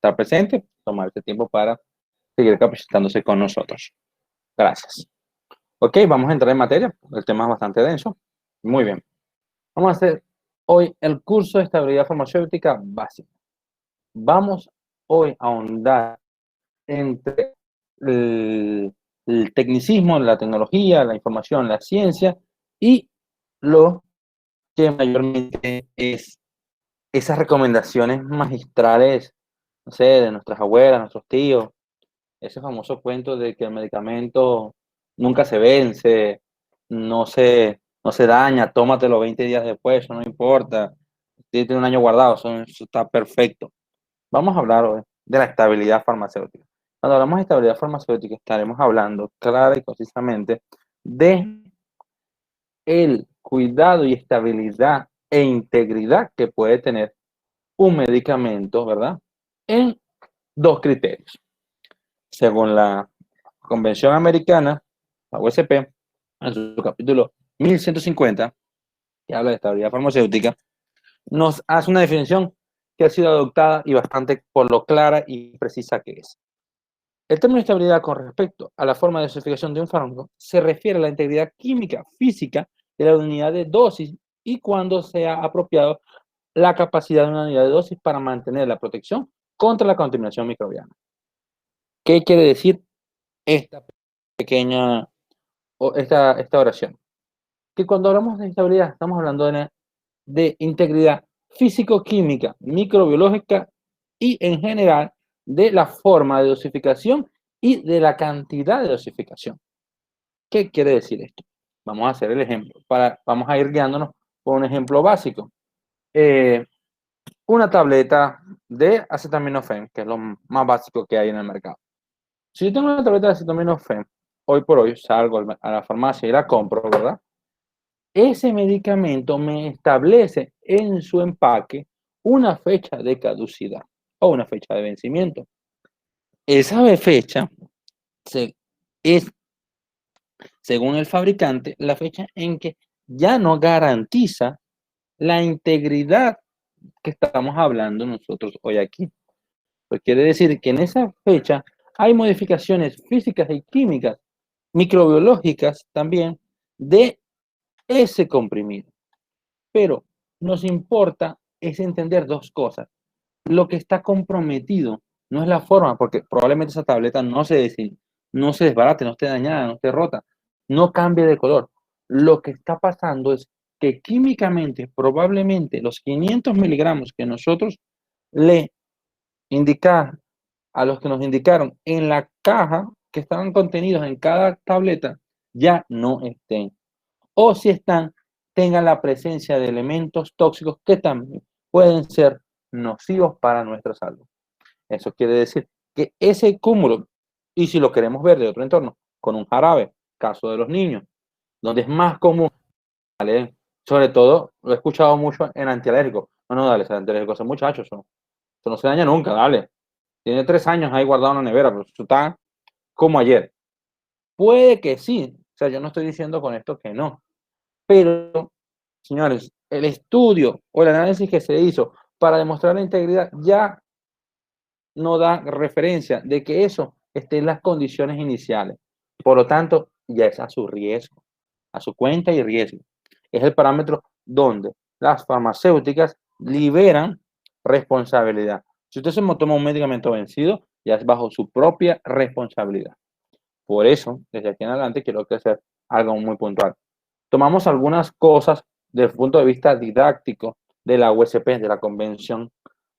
estar presente, tomar este tiempo para seguir capacitándose con nosotros. Gracias. Ok, vamos a entrar en materia. El tema es bastante denso. Muy bien. Vamos a hacer hoy el curso de estabilidad farmacéutica básica. Vamos hoy a ahondar entre el tecnicismo, la tecnología, la información, la ciencia y lo que mayormente es esas recomendaciones magistrales, no sé, de nuestras abuelas, nuestros tíos, ese famoso cuento de que el medicamento nunca se vence, no se daña, tómatelo 20 días después, eso no importa, tiene un año guardado, eso está perfecto. Vamos a hablar hoy de la estabilidad farmacéutica. Cuando hablamos de estabilidad farmacéutica, estaremos hablando clara y concisamente de el cuidado y estabilidad e integridad que puede tener un medicamento, ¿verdad? En dos criterios. Según la Convención Americana, la USP, en su capítulo 1150, que habla de estabilidad farmacéutica, nos hace una definición que ha sido adoptada y bastante por lo clara y precisa que es. El término estabilidad con respecto a la forma de dosificación de un fármaco se refiere a la integridad química, física de la unidad de dosis y cuando sea apropiado la capacidad de una unidad de dosis para mantener la protección contra la contaminación microbiana. ¿Qué quiere decir esta pequeña o esta oración? Que cuando hablamos de estabilidad estamos hablando de integridad físico-química, microbiológica y en general de la forma de dosificación y de la cantidad de dosificación. ¿Qué quiere decir esto? Vamos a hacer el ejemplo. Vamos a ir guiándonos por un ejemplo básico. Una tableta de acetaminofén, que es lo más básico que hay en el mercado. Si yo tengo una tableta de acetaminofén, hoy por hoy salgo a la farmacia y la compro, ¿verdad? Ese medicamento me establece en su empaque una fecha de caducidad o una fecha de vencimiento. Esa fecha es, según el fabricante, la fecha en que ya no garantiza la integridad que estamos hablando nosotros hoy aquí. Pues quiere decir que en esa fecha hay modificaciones físicas y químicas, microbiológicas también, de ese comprimido. Pero nos importa es entender dos cosas. Lo que está comprometido no es la forma, porque probablemente esa tableta no se desbarate, no esté dañada, no esté rota, no cambie de color. Lo que está pasando es que químicamente, probablemente los 500 miligramos que nosotros le indicamos a los que nos indicaron en la caja que estaban contenidos en cada tableta, ya no estén. O si están, tengan la presencia de elementos tóxicos que también pueden ser nocivos para nuestra salud. Eso quiere decir que ese cúmulo, y si lo queremos ver de otro entorno, con un jarabe, caso de los niños, donde es más común, ¿vale? Sobre todo, lo he escuchado mucho en antialérgicos. No, dale, ese antialérgico, ese muchacho, eso no se daña nunca, dale. Tiene 3 años ahí guardado en la nevera, pero eso está como ayer. Puede que sí, o sea, yo no estoy diciendo con esto que no, pero, señores, el estudio o el análisis que se hizo para demostrar la integridad ya no da referencia de que eso esté en las condiciones iniciales. Por lo tanto, ya es a su riesgo, a su cuenta y riesgo. Es el parámetro donde las farmacéuticas liberan responsabilidad. Si usted se toma un medicamento vencido, ya es bajo su propia responsabilidad. Por eso, desde aquí en adelante, quiero hacer algo muy puntual. Tomamos algunas cosas desde el punto de vista didáctico de la USP, de la Convención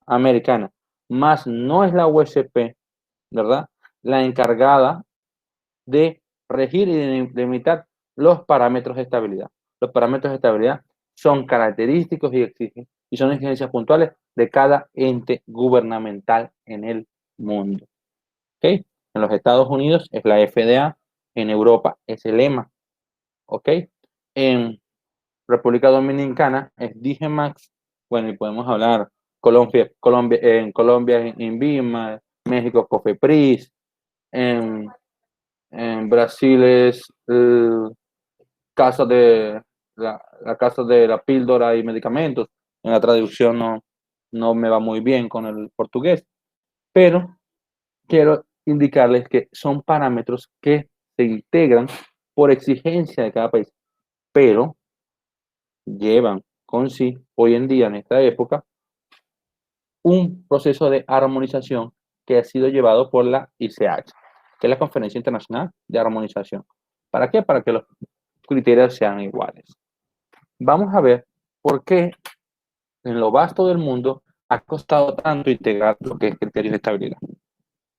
Americana, más no es la USP, ¿verdad?, la encargada de regir y de limitar los parámetros de estabilidad. Los parámetros de estabilidad son característicos y son exigencias puntuales de cada ente gubernamental en el mundo. ¿Okay? En los Estados Unidos es la FDA, en Europa es el EMA, ¿ok? En República Dominicana es Digemax, bueno, y podemos hablar en Colombia es INVIMA, México COFEPRIS, en Brasil es el caso de la casa de la píldora y medicamentos. En la traducción no me va muy bien con el portugués, Pero quiero indicarles que son parámetros que se integran por exigencia de cada país, pero llevan con sí, hoy en día, en esta época, un proceso de armonización que ha sido llevado por la ICH, que es la Conferencia Internacional de Armonización. ¿Para qué? Para que los criterios sean iguales. Vamos a ver por qué en lo vasto del mundo ha costado tanto integrar lo que es criterios de estabilidad.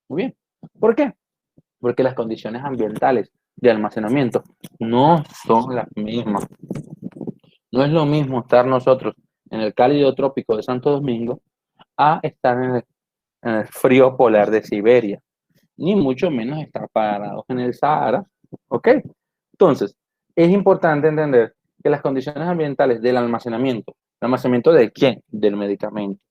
Muy bien. ¿Por qué? Porque las condiciones ambientales de almacenamiento no son las mismas. No es lo mismo estar nosotros en el cálido trópico de Santo Domingo a estar en el frío polar de Siberia, ni mucho menos estar parados en el Sahara. ¿Ok? Entonces, es importante entender que las condiciones ambientales del almacenamiento, ¿el almacenamiento de quién? Del medicamento.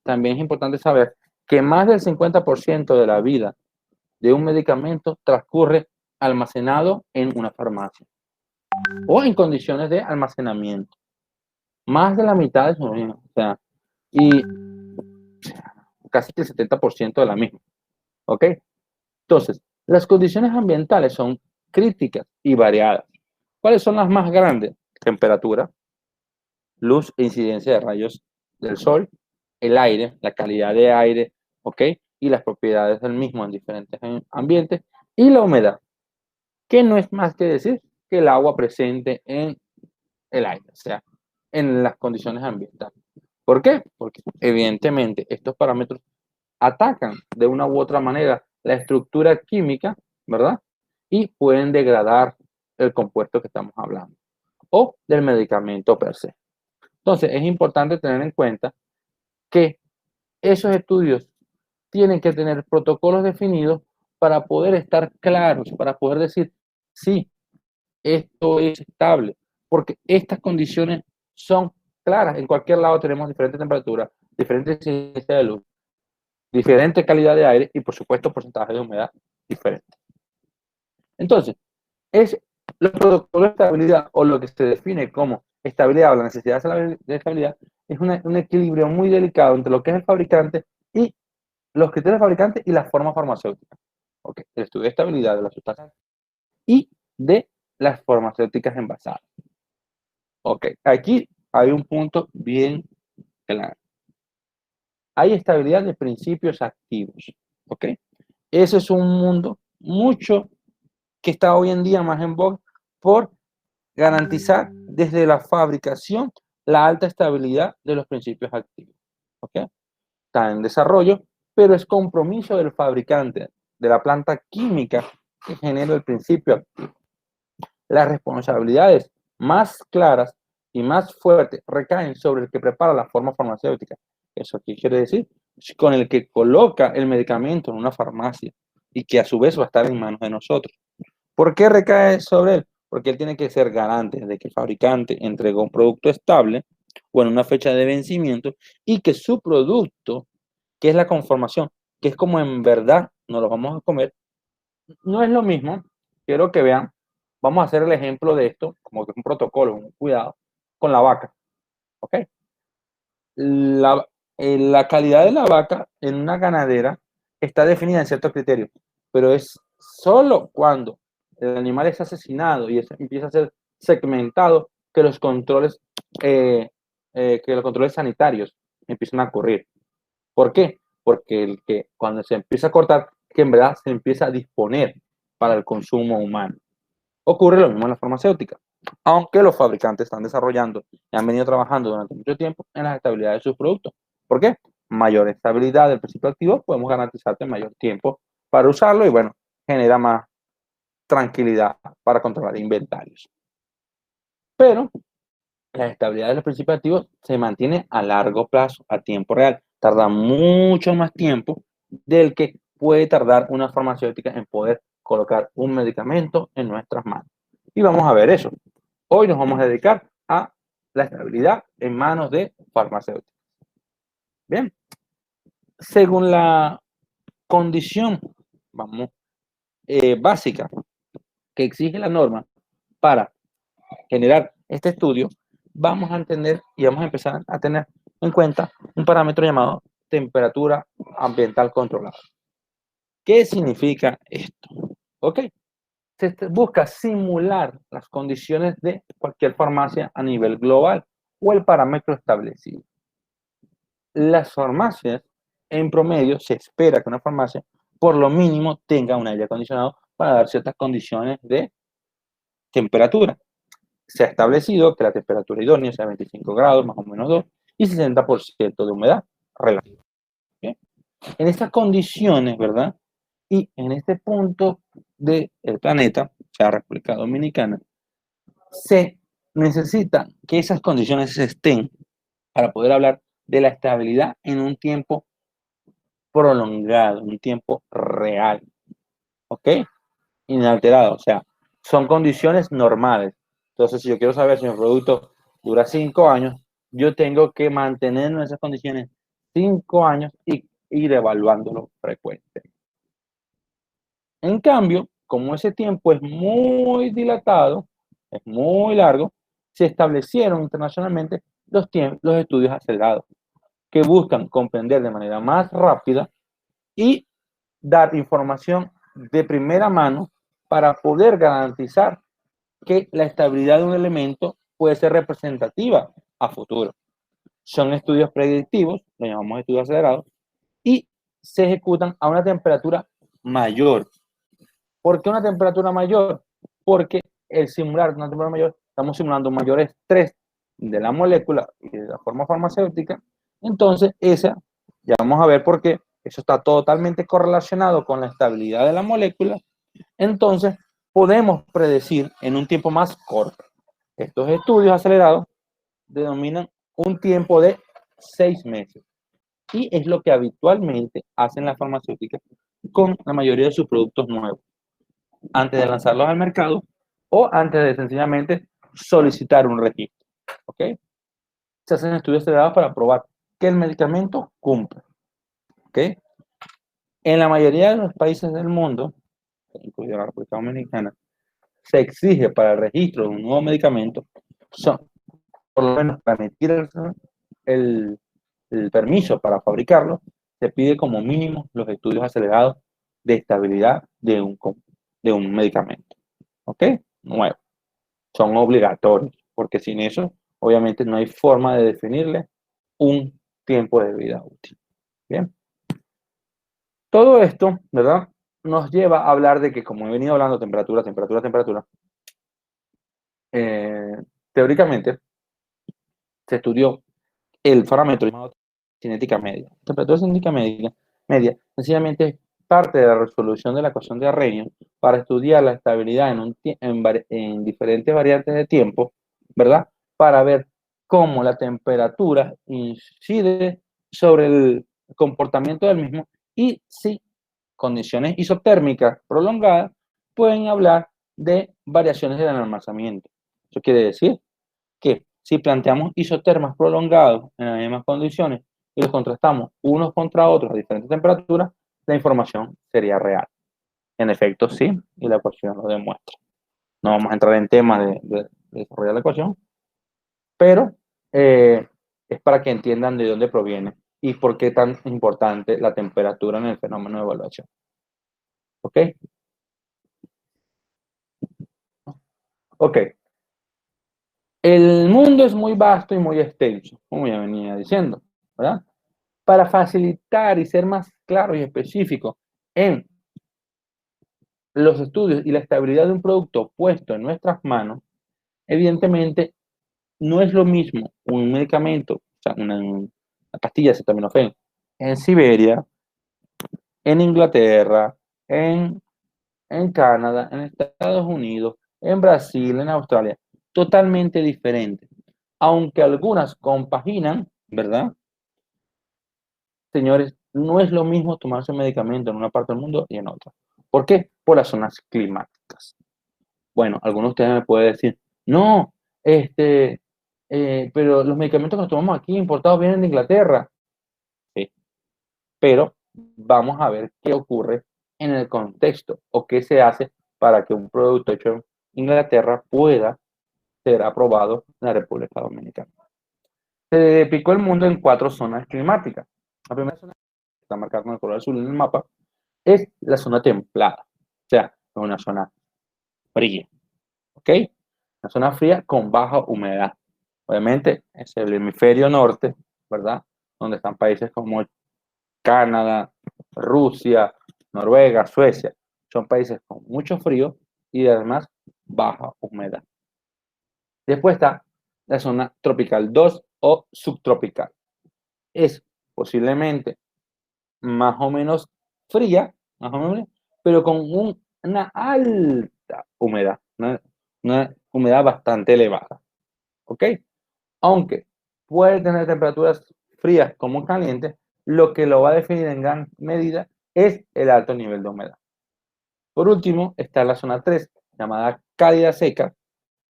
También es importante saber que más del 50% de la vida de un medicamento transcurre almacenado en una farmacia o en condiciones de almacenamiento. Más de la mitad de su vida, o sea, y casi el 70% de la misma. ¿Ok? Entonces, las condiciones ambientales son críticas y variadas. ¿Cuáles son las más grandes? Temperatura, luz e incidencia de rayos del sol, el aire, la calidad de aire, ¿ok? Y las propiedades del mismo en diferentes ambientes, y la humedad, que no es más que decir que el agua presente en el aire, o sea, en las condiciones ambientales. ¿Por qué? Porque evidentemente estos parámetros atacan de una u otra manera la estructura química, ¿verdad? Y pueden degradar el compuesto que estamos hablando o del medicamento per se. Entonces, es importante tener en cuenta que esos estudios tienen que tener protocolos definidos para poder estar claros, para poder decir, sí, esto es estable, porque estas condiciones son claras. En cualquier lado tenemos diferentes temperaturas, diferentes incidencias de luz, diferente calidad de aire y, por supuesto, porcentaje de humedad diferente. Entonces, es los protocolos de estabilidad o lo que se define como estabilidad o la necesidad de estabilidad es un equilibrio muy delicado entre lo que es el fabricante y los criterios del fabricante y la forma farmacéutica. Okay. El estudio de estabilidad de las sustancias y de las farmacéuticas envasadas. Ok, aquí hay un punto bien claro. Hay estabilidad de principios activos. Ok, ese es un mundo mucho que está hoy en día más en voga por garantizar desde la fabricación la alta estabilidad de los principios activos. ¿Ok? Está en desarrollo, pero es compromiso del fabricante, de la planta química que genera el principio activo. Las responsabilidades más claras y más fuertes recaen sobre el que prepara la forma farmacéutica. ¿Eso qué quiere decir? Con el que coloca el medicamento en una farmacia y que a su vez va a estar en manos de nosotros. ¿Por qué recae sobre él? Porque él tiene que ser garante de que el fabricante entregó un producto estable o en una fecha de vencimiento y que su producto, que es la conformación, que es como en verdad nos lo vamos a comer, no es lo mismo. Quiero que vean, vamos a hacer el ejemplo de esto, como que es un protocolo, un cuidado, con la vaca. ¿Ok? La calidad de la vaca en una ganadera está definida en ciertos criterios, pero es solo cuando el animal es asesinado y empieza a ser segmentado que los controles, sanitarios empiezan a ocurrir. ¿Por qué? Porque cuando se empieza a cortar, que en verdad se empieza a disponer para el consumo humano. Ocurre lo mismo en la farmacéutica, aunque los fabricantes están desarrollando y han venido trabajando durante mucho tiempo en las estabilidades de sus productos. ¿Por qué? Mayor estabilidad del principio activo, podemos garantizarte mayor tiempo para usarlo y, bueno, genera más tranquilidad para controlar inventarios. Pero la estabilidad de los principios activos se mantiene a largo plazo, a tiempo real. Tarda mucho más tiempo del que puede tardar una farmacéutica en poder colocar un medicamento en nuestras manos. Y vamos a ver eso. Hoy nos vamos a dedicar a la estabilidad en manos de farmacéuticas. Bien, según la condición, básica que exige la norma para generar este estudio, vamos a entender y vamos a empezar a tener en cuenta un parámetro llamado temperatura ambiental controlada. ¿Qué significa esto? ¿Ok? Se busca simular las condiciones de cualquier farmacia a nivel global o el parámetro establecido. Las farmacias, en promedio, se espera que una farmacia por lo mínimo tenga un aire acondicionado para dar ciertas condiciones de temperatura. Se ha establecido que la temperatura idónea sea 25 grados, más o menos 2, y 60% de humedad relativa. ¿Okay? En estas condiciones, ¿verdad? Y en este punto del planeta, o sea, República Dominicana, se necesita que esas condiciones estén para poder hablar de la estabilidad en un tiempo prolongado, un tiempo real, ¿ok? Inalterado, o sea, son condiciones normales. Entonces, si yo quiero saber si mi producto dura 5 años, yo tengo que mantener en esas condiciones 5 años y ir evaluándolo frecuente. En cambio, como ese tiempo es muy dilatado, es muy largo, se establecieron internacionalmente los estudios acelerados, que buscan comprender de manera más rápida y dar información de primera mano para poder garantizar que la estabilidad de un elemento puede ser representativa a futuro. Son estudios predictivos, lo llamamos estudios acelerados, y se ejecutan a una temperatura mayor. ¿Por qué una temperatura mayor? Porque el simular una temperatura mayor, estamos simulando un mayor estrés de la molécula y de la forma farmacéutica. Entonces, esa, ya vamos a ver por qué, eso está totalmente correlacionado con la estabilidad de la molécula. Entonces, podemos predecir en un tiempo más corto. Estos estudios acelerados denominan un tiempo de 6 meses. Y es lo que habitualmente hacen las farmacéuticas con la mayoría de sus productos nuevos, antes de lanzarlos al mercado o antes de sencillamente solicitar un registro. ¿Ok? Se hacen estudios acelerados para probar que el medicamento cumple. ¿Ok? En la mayoría de los países del mundo, incluido la República Dominicana, se exige para el registro de un nuevo medicamento, por lo menos para emitir el permiso para fabricarlo, se pide como mínimo los estudios acelerados de estabilidad de un medicamento. ¿Ok? Nuevo. Son obligatorios, porque sin eso, obviamente, no hay forma de definirle un tiempo de vida útil. Bien. Todo esto, ¿verdad? Nos lleva a hablar de que, como he venido hablando, temperatura, teóricamente se estudió el parámetro llamado cinética media. Temperatura cinética media sencillamente es parte de la resolución de la ecuación de Arrhenius para estudiar la estabilidad en diferentes variantes de tiempo, ¿verdad? Para ver cómo la temperatura incide sobre el comportamiento del mismo y si condiciones isotérmicas prolongadas pueden hablar de variaciones del almacenamiento. Eso quiere decir que si planteamos isotermas prolongados en las mismas condiciones y los contrastamos unos contra otros a diferentes temperaturas, la información sería real. En efecto, sí, y la ecuación lo demuestra. No vamos a entrar en temas de desarrollar la ecuación, pero es para que entiendan de dónde proviene y por qué tan importante la temperatura en el fenómeno de evaluación. ¿Ok? Ok. El mundo es muy vasto y muy extenso, como ya venía diciendo, ¿verdad? Para facilitar y ser más claro y específico en los estudios y la estabilidad de un producto puesto en nuestras manos, evidentemente no es lo mismo un medicamento, o sea, una pastilla de acetaminofén en Siberia, en Inglaterra, en Canadá, en Estados Unidos, en Brasil, en Australia, totalmente diferente. Aunque algunas compaginan, ¿verdad? Señores, no es lo mismo tomarse un medicamento en una parte del mundo y en otra. ¿Por qué? Por las zonas climáticas. Bueno, algunos de ustedes me pueden decir, no, pero los medicamentos que nos tomamos aquí importados vienen de Inglaterra. Sí, pero vamos a ver qué ocurre en el contexto o qué se hace para que un producto hecho en Inglaterra pueda ser aprobado en la República Dominicana. Se picó el mundo en 4 zonas climáticas. La primera zona que está marcada con el color azul en el mapa es la zona templada, o sea, es una zona fría, ¿ok? Una zona fría con baja humedad. Obviamente es el hemisferio norte, ¿verdad? Donde están países como Canadá, Rusia, Noruega, Suecia. Son países con mucho frío y además baja humedad. Después está la zona tropical 2 o subtropical. Es posiblemente más o menos fría, más o menos, pero con una alta humedad, una humedad bastante elevada. ¿Ok? Aunque puede tener temperaturas frías como calientes, lo que lo va a definir en gran medida es el alto nivel de humedad. Por último, está la zona 3, llamada cálida seca,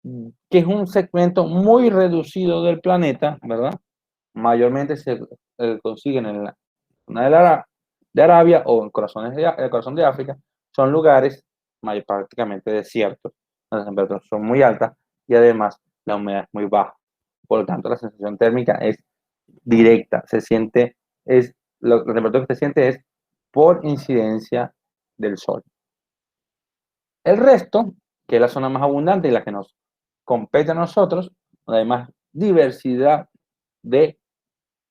que es un segmento muy reducido del planeta, ¿verdad? Mayormente se consiguen en la zona de Arabia o en el corazón de África. Son lugares prácticamente desiertos, las temperaturas son muy altas y además la humedad es muy baja. Por lo tanto, la sensación térmica es directa, la temperatura que se siente es por incidencia del sol. El resto, que es la zona más abundante y la que nos compete a nosotros, donde hay más diversidad de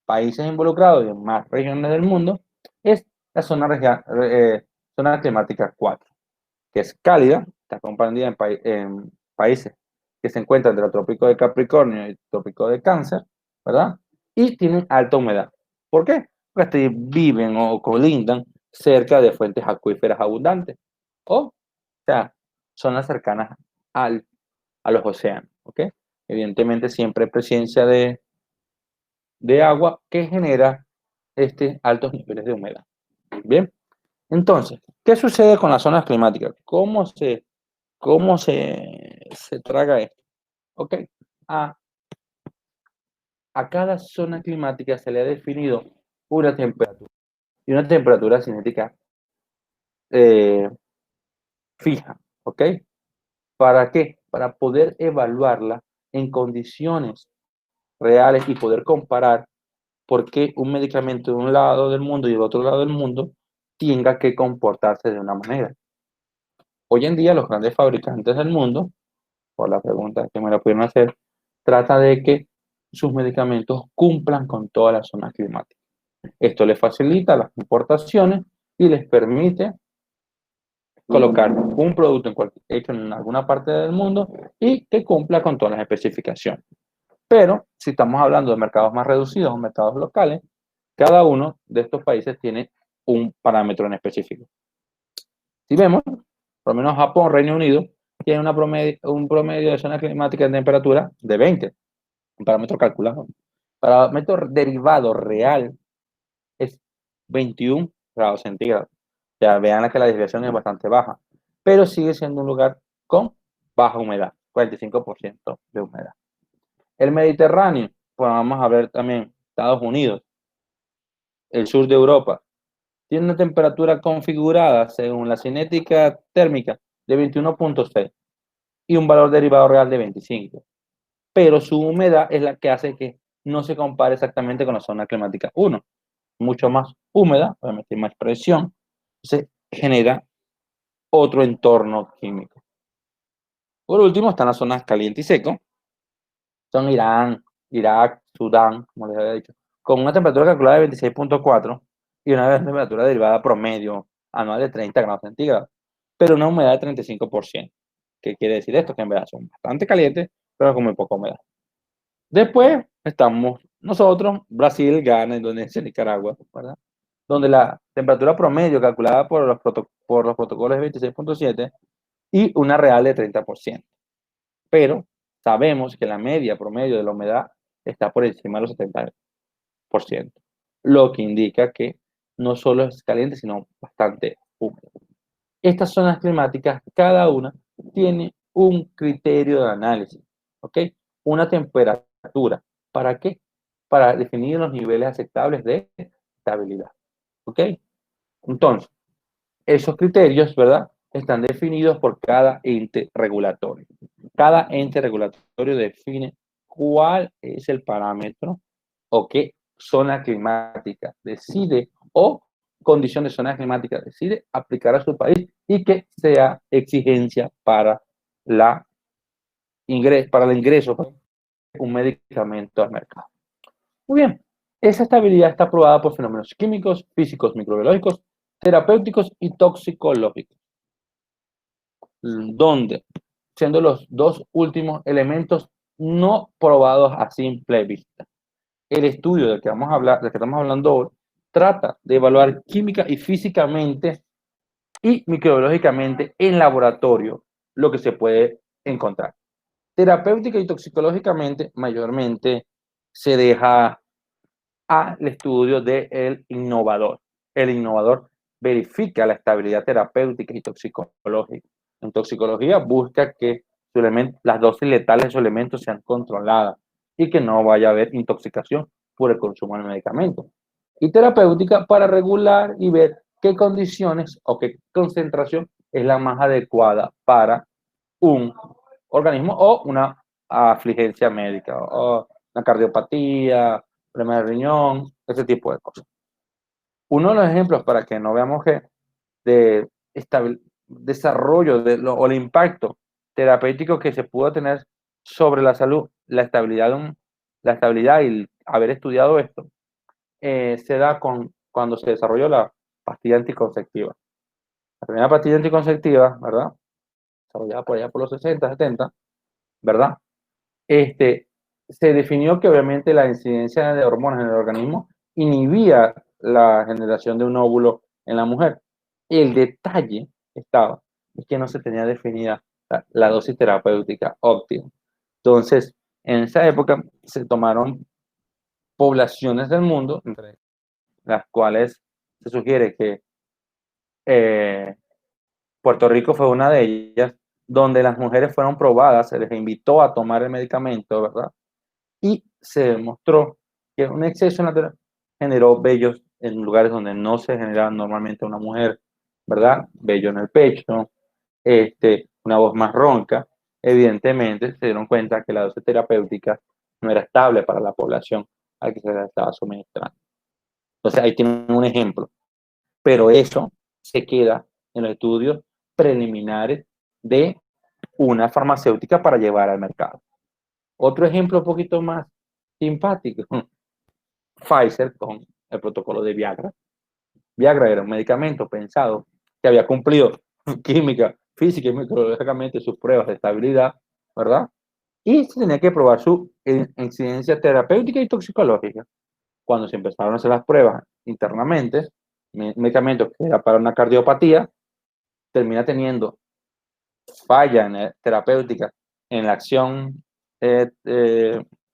países involucrados y en más regiones del mundo, es la zona climática 4, que es cálida, está comprendida en países que se encuentran entre el trópico de Capricornio y el trópico de Cáncer, ¿verdad? Y tienen alta humedad. ¿Por qué? Porque viven o colindan cerca de fuentes acuíferas abundantes, o sea, zonas cercanas al, a los océanos, ¿ok? Evidentemente siempre hay presencia de agua que genera altos niveles de humedad. Bien, entonces, ¿qué sucede con las zonas climáticas? ¿Cómo se traga esto? Ok, a, a cada zona climática se le ha definido una temperatura y una temperatura cinética eh, fija, ¿ok? ¿Para qué? Para poder evaluarla en condiciones reales y poder comparar por qué un medicamento de un lado del mundo y del otro lado del mundo tenga que comportarse de una manera. Hoy en día los grandes fabricantes del mundo, por la pregunta que me la pudieron hacer, trata de que sus medicamentos cumplan con todas las zonas climáticas. Esto les facilita las importaciones y les permite colocar un producto hecho en alguna parte del mundo y que cumpla con todas las especificaciones. Pero si estamos hablando de mercados más reducidos, mercados locales, cada uno de estos países tiene un parámetro en específico. Si vemos, por lo menos Japón, Reino Unido, tiene un promedio de zona climática de temperatura de 20, un parámetro calculado. Parámetro derivado real es 21 grados centígrados. O sea, vean que la desviación es bastante baja, pero sigue siendo un lugar con baja humedad, 45% de humedad. El Mediterráneo, pues vamos a ver también Estados Unidos, el sur de Europa, tiene una temperatura configurada según la cinética térmica de 21.6 y un valor derivado real de 25. Pero su humedad es la que hace que no se compare exactamente con la zona climática 1. Mucho más húmeda, obviamente hay más presión, se genera otro entorno químico. Por último están las zonas caliente y seco, son Irán, Irak, Sudán, como les había dicho, con una temperatura calculada de 26.4 y una temperatura derivada promedio anual de 30 grados centígrados, pero una humedad de 35%. ¿Qué quiere decir esto? Que en verdad son bastante calientes, pero con muy poca humedad. Después estamos nosotros, Brasil, Ghana, Indonesia, Nicaragua, ¿verdad? Donde la temperatura promedio calculada por los protocolos es 26.7 y una real de 30%. Pero sabemos que la media promedio de la humedad está por encima de los 70%, lo que indica que no solo es caliente, sino bastante húmedo. Estas zonas climáticas, cada una tiene un criterio de análisis, ¿ok? Una temperatura. ¿Para qué? Para definir los niveles aceptables de estabilidad, ¿ok? Entonces, esos criterios, ¿verdad? Están definidos por cada ente regulatorio. Cada ente regulatorio define cuál es el parámetro o qué zona climática decide o condición de zona climática decide aplicar a su país y que sea exigencia para el ingreso de un medicamento al mercado. Muy bien, esa estabilidad está probada por fenómenos químicos, físicos, microbiológicos, terapéuticos y toxicológicos, donde siendo los dos últimos elementos no probados a simple vista. El estudio del que vamos a hablar, del que estamos hablando hoy, trata de evaluar química y físicamente y microbiológicamente en laboratorio lo que se puede encontrar. Terapéutica y toxicológicamente, mayormente se deja al estudio del innovador. El innovador verifica la estabilidad terapéutica y toxicológica. En toxicología busca que las dosis letales de sus elementos sean controladas y que no vaya a haber intoxicación por el consumo del medicamento. Y terapéutica para regular y ver qué condiciones o qué concentración es la más adecuada para un organismo o una afligencia médica, o una cardiopatía, problema de riñón, ese tipo de cosas. Uno de los ejemplos para que no veamos que de desarrollo o el impacto terapéutico que se pudo tener sobre la salud, la estabilidad y haber estudiado esto, se da cuando se desarrolló la pastilla anticonceptiva. La primera pastilla anticonceptiva, ¿verdad? Desarrollada por allá por los 60, 70, ¿verdad? Se definió que obviamente la incidencia de hormonas en el organismo inhibía la generación de un óvulo en la mujer. El detalle es que no se tenía definida la dosis terapéutica óptima. Entonces, en esa época se tomaron poblaciones del mundo, entre las cuales se sugiere que Puerto Rico fue una de ellas, donde las mujeres fueron probadas, se les invitó a tomar el medicamento, ¿verdad? Y se demostró que un exceso natural generó vellos en lugares donde no se generaba normalmente una mujer, ¿verdad? Vello en el pecho, una voz más ronca. Evidentemente se dieron cuenta que la dosis terapéutica no era estable para la población a la que se la estaba suministrando. Entonces ahí tienen un ejemplo, pero eso se queda en los estudios preliminares de una farmacéutica para llevar al mercado. Otro ejemplo un poquito más simpático, Pfizer con el protocolo de Viagra. Viagra era un medicamento pensado que había cumplido química, física y microbiológicamente sus pruebas de estabilidad, ¿verdad? Y se tenía que probar su incidencia terapéutica y toxicológica. Cuando se empezaron a hacer las pruebas internamente, medicamento que era para una cardiopatía, termina teniendo falla terapéutica en la acción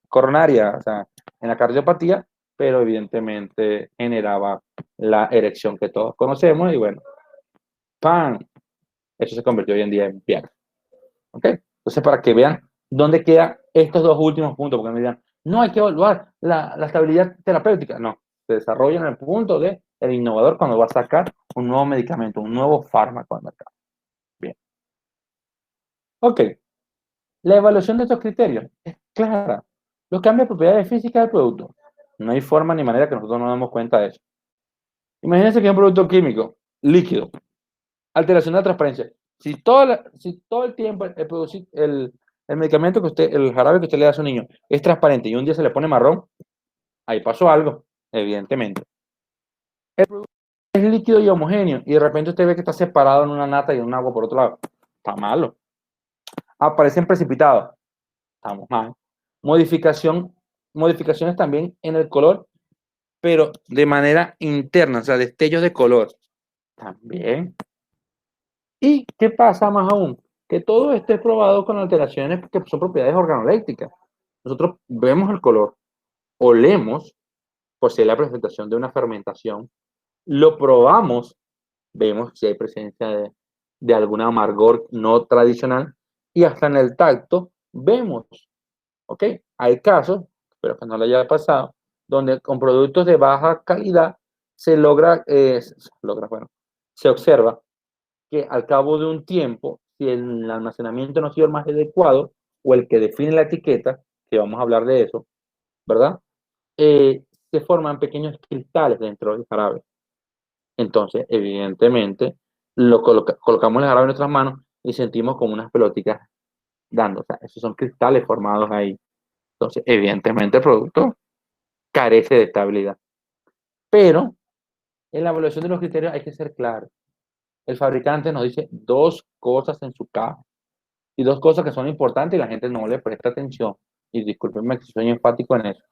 coronaria, o sea, en la cardiopatía, pero evidentemente generaba la erección que todos conocemos y bueno, ¡pam! Eso se convirtió hoy en día en Viagra. ¿Ok? Entonces, para que vean dónde quedan estos dos últimos puntos, porque me dirán, no hay que evaluar la estabilidad terapéutica. No, se desarrolla en el punto de el innovador cuando va a sacar un nuevo medicamento, un nuevo fármaco al mercado. Bien. Ok. La evaluación de estos criterios es clara. Los cambios de propiedades físicas del producto. No hay forma ni manera que nosotros nos demos cuenta de eso. Imagínense que es un producto químico, líquido, alteración de la transparencia. Si todo el tiempo el medicamento el jarabe que usted le da a su niño es transparente y un día se le pone marrón, ahí pasó algo, evidentemente. El producto es líquido y homogéneo y de repente usted ve que está separado en una nata y en un agua por otro lado. Está malo. Aparecen precipitados. Estamos mal. Modificaciones también en el color, pero de manera interna, o sea, destellos de color. También. ¿Y qué pasa más aún? Que todo esté probado con alteraciones que son propiedades organolépticas. Nosotros vemos el color, olemos, por si hay la presentación de una fermentación, lo probamos, vemos si hay presencia de algún amargor no tradicional y hasta en el tacto vemos, ¿ok? Hay casos, espero que no le haya pasado, donde con productos de baja calidad se se observa que al cabo de un tiempo, si el almacenamiento no ha sido el más adecuado o el que define la etiqueta, que vamos a hablar de eso, ¿verdad? se forman pequeños cristales dentro del jarabe. Entonces, evidentemente, colocamos el jarabe en nuestras manos y sentimos como unas pelotitas dando. O sea, esos son cristales formados ahí. Entonces, evidentemente, el producto carece de estabilidad. Pero en la evaluación de los criterios hay que ser claro. El fabricante nos dice dos cosas en su caja y dos cosas que son importantes y la gente no le presta atención. Y discúlpenme que soy enfático en eso.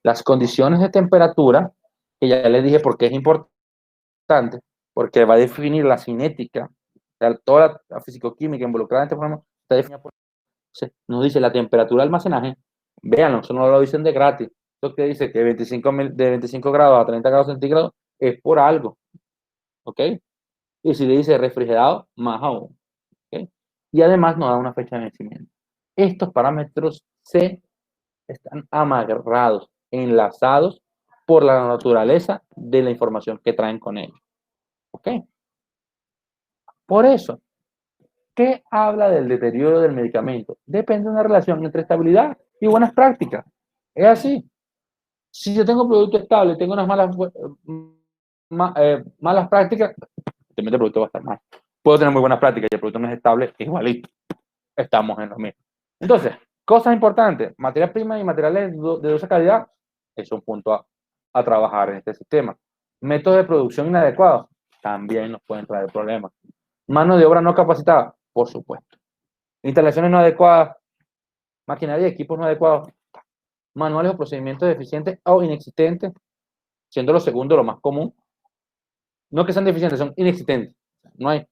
Las condiciones de temperatura, que ya les dije por qué es importante, porque va a definir la cinética, toda la fisicoquímica involucrada en este programa, está definida por... Nos dice la temperatura de almacenaje, véanlo, eso no lo dicen de gratis. Eso que dice que de 25 grados a 30 grados centígrados es por algo, ¿ok? Y si le dice refrigerado, más aún, ¿ok? Y además nos da una fecha de vencimiento. Estos parámetros se están amarrados, enlazados por la naturaleza de la información que traen con ellos, ¿ok? Por eso, ¿qué habla del deterioro del medicamento? Depende de una relación entre estabilidad y buenas prácticas. Es así. Si yo tengo un producto estable, tengo unas malas prácticas, el producto va a estar mal. Puedo tener muy buenas prácticas y el producto no es estable, igualito. Estamos en lo mismo. Entonces, cosas importantes, materias primas y materiales de dudosa calidad, es un punto a trabajar en este sistema. Métodos de producción inadecuados, también nos pueden traer problemas. Mano de obra no capacitada, por supuesto. Instalaciones no adecuadas, maquinaria y equipos no adecuados, manuales o procedimientos deficientes o inexistentes, siendo lo segundo lo más común. No que sean deficientes, son inexistentes. No hay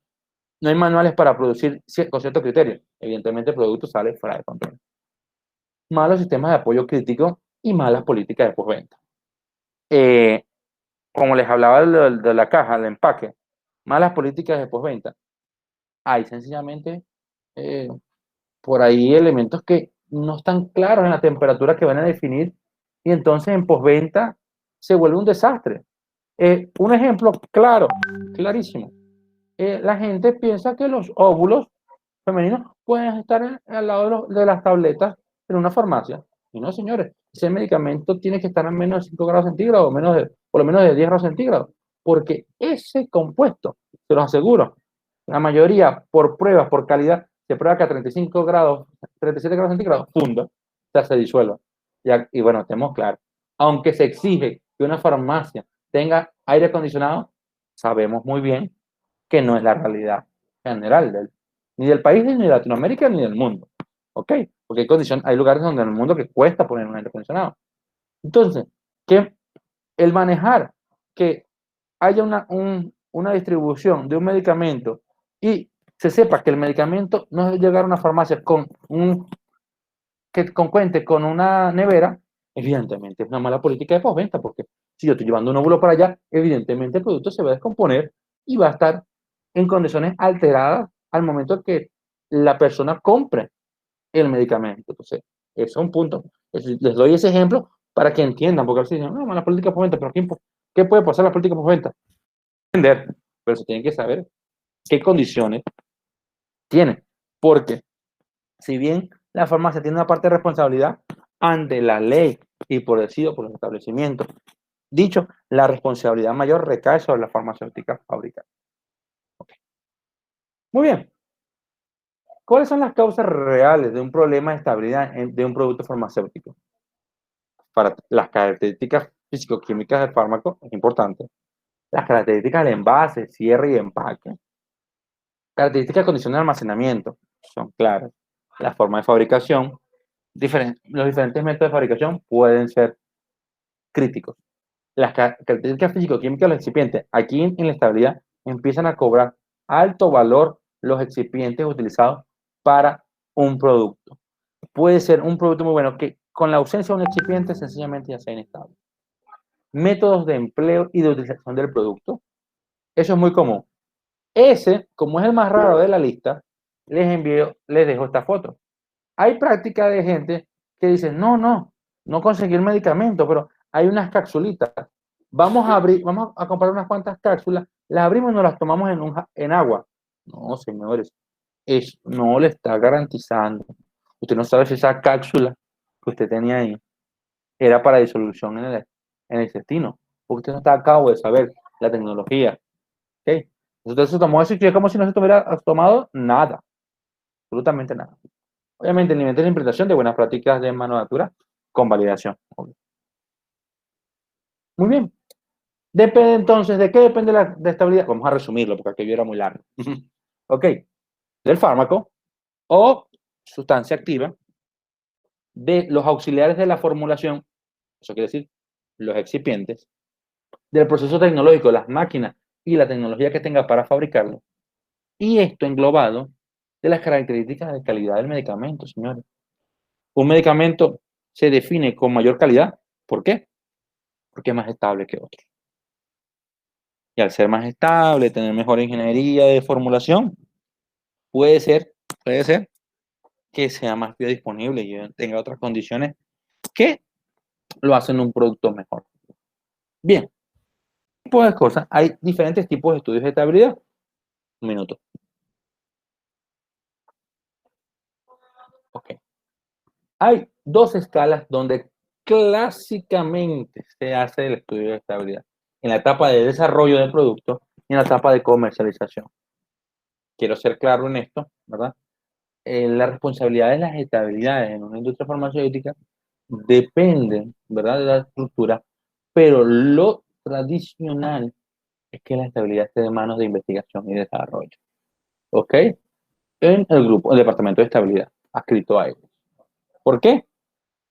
manuales para producir con ciertos criterios. Evidentemente el producto sale fuera de control. Malos sistemas de apoyo crítico y malas políticas de postventa. Como les hablaba de la caja, el empaque, malas políticas de postventa. Hay sencillamente por ahí elementos que no están claros en la temperatura que van a definir y entonces en postventa se vuelve un desastre. Un ejemplo claro, clarísimo. La gente piensa que los óvulos femeninos pueden estar al lado de las tabletas en una farmacia. Y no, señores, ese medicamento tiene que estar a menos de 5 grados centígrados o por lo menos de 10 grados centígrados, porque ese compuesto, se los aseguro, la mayoría por pruebas, por calidad, se prueba que a 35 grados, 37 grados centígrados, funda, o sea, se disuelve. Y bueno, tenemos claro, aunque se exige que una farmacia tenga aire acondicionado, sabemos muy bien que no es la realidad general ni del país, ni de Latinoamérica, ni del mundo. ¿Ok? Porque hay lugares donde en el mundo que cuesta poner un aire acondicionado. Entonces, que el manejar que haya una distribución de un medicamento y se sepa que el medicamento no debe llegar a una farmacia que cuente con una nevera, evidentemente es una mala política de postventa, porque si yo estoy llevando un óvulo para allá, evidentemente el producto se va a descomponer y va a estar en condiciones alteradas al momento que la persona compre el medicamento. Entonces, eso es un punto. Les doy ese ejemplo para que entiendan, porque a veces dicen, no, la política de postventa, pero ¿qué puede pasar la política de postventa? Entender, pero se tienen que saber qué condiciones tiene, porque si bien la farmacia tiene una parte de responsabilidad ante la ley y por decido por los establecimientos, dicho, la responsabilidad mayor recae sobre la farmacéutica fabricante. Okay. Muy bien. ¿Cuáles son las causas reales de un problema de estabilidad de un producto farmacéutico? Para las características físico-químicas del fármaco, es importante. Las características del envase, cierre y empaque. Características de condiciones de almacenamiento, son claras. La forma de fabricación, los diferentes métodos de fabricación pueden ser críticos. Las características físico-químicas de los excipientes, aquí en la estabilidad empiezan a cobrar alto valor los excipientes utilizados para un producto. Puede ser un producto muy bueno que con la ausencia de un excipiente sencillamente ya sea inestable. Métodos de empleo y de utilización del producto, eso es muy común. Ese, como es el más raro de la lista, les dejo esta foto. Hay práctica de gente que dice, no conseguí el medicamento, pero hay unas capsulitas. Vamos a comprar unas cuantas cápsulas, las abrimos y nos las tomamos en agua. No, señores, eso no le está garantizando. Usted no sabe si esa cápsula que usted tenía ahí era para disolución en en el intestino, porque usted no está a cabo de saber la tecnología. ¿Okay? Entonces se tomó eso y como si no se hubiera tomado nada, absolutamente nada. Obviamente, el nivel de implementación de buenas prácticas de manufactura con validación. Muy bien. Depende entonces, ¿de qué depende la de estabilidad? Vamos a resumirlo porque aquello era muy largo. Ok. Del fármaco o sustancia activa, de los auxiliares de la formulación, eso quiere decir los excipientes, del proceso tecnológico, las máquinas y la tecnología que tenga para fabricarlo, y esto englobado de las características de calidad del medicamento, señores. Un medicamento se define con mayor calidad. ¿Por qué? Porque es más estable que otro. Y al ser más estable, tener mejor ingeniería de formulación, puede ser, puede ser que sea más biodisponible y tenga otras condiciones que lo hacen un producto mejor. Bien, tipo de cosas. Hay diferentes tipos de estudios de estabilidad. Un minuto. Ok. Hay dos escalas donde clásicamente se hace el estudio de estabilidad. En la etapa de desarrollo del producto y en la etapa de comercialización. Quiero ser claro en esto, ¿verdad? La responsabilidad de las estabilidades en una industria farmacéutica dependen, ¿verdad?, de la estructura, pero lo tradicional es que la estabilidad esté de manos de investigación y desarrollo. ¿Ok? En el grupo, el departamento de estabilidad, adscrito a ellos. ¿Por qué?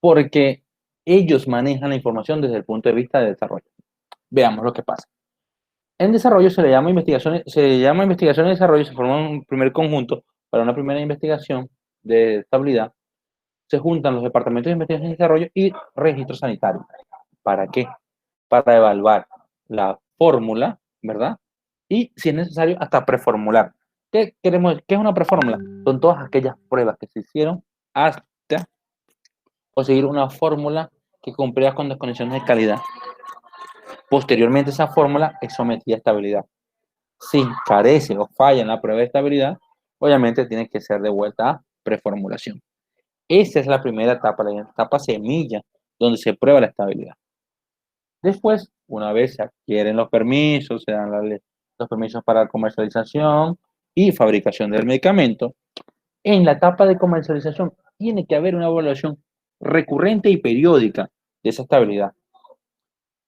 Porque ellos manejan la información desde el punto de vista de desarrollo. Veamos lo que pasa. En desarrollo se le llama investigación y desarrollo, se forma un primer conjunto para una primera investigación de estabilidad. Se juntan los departamentos de investigación y desarrollo y registro sanitario. ¿Para qué? Para evaluar la fórmula, ¿verdad? Y si es necesario, hasta preformular. ¿Qué es una prefórmula? Son todas aquellas pruebas que se hicieron hasta conseguir una fórmula que cumplía con las condiciones de calidad. Posteriormente, esa fórmula es sometida a estabilidad. Si carece o falla en la prueba de estabilidad, obviamente tiene que ser devuelta a preformulación. Esa es la primera etapa, la etapa semilla, donde se prueba la estabilidad. Después, una vez se adquieren los permisos, se dan los permisos para comercialización y fabricación del medicamento, en la etapa de comercialización tiene que haber una evaluación recurrente y periódica de esa estabilidad,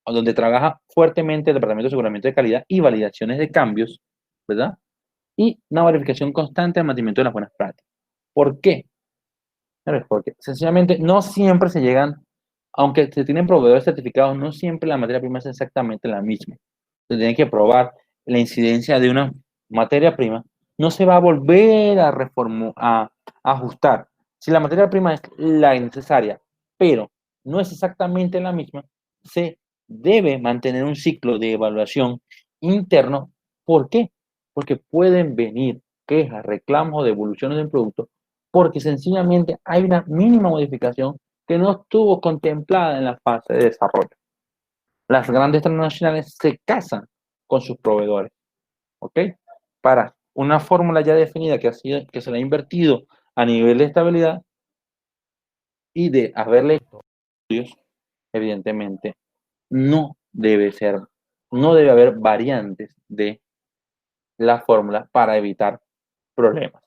donde trabaja fuertemente el Departamento de Aseguramiento de Calidad y validaciones de cambios, ¿verdad? Y una verificación constante del mantenimiento de las buenas prácticas. ¿Por qué? Porque sencillamente no siempre se llegan, aunque se tienen proveedores certificados, no siempre la materia prima es exactamente la misma. Se tiene que probar la incidencia de una materia prima, no se va a volver a ajustar. Si la materia prima es la necesaria, pero no es exactamente la misma, se debe mantener un ciclo de evaluación interno. ¿Por qué? Porque pueden venir quejas, reclamos o devoluciones del producto porque sencillamente hay una mínima modificación que no estuvo contemplada en la fase de desarrollo. Las grandes transnacionales se casan con sus proveedores, ¿ok? Para una fórmula ya definida que se le ha invertido a nivel de estabilidad y de haberle estudios, evidentemente, no debe haber variantes de la fórmula para evitar problemas.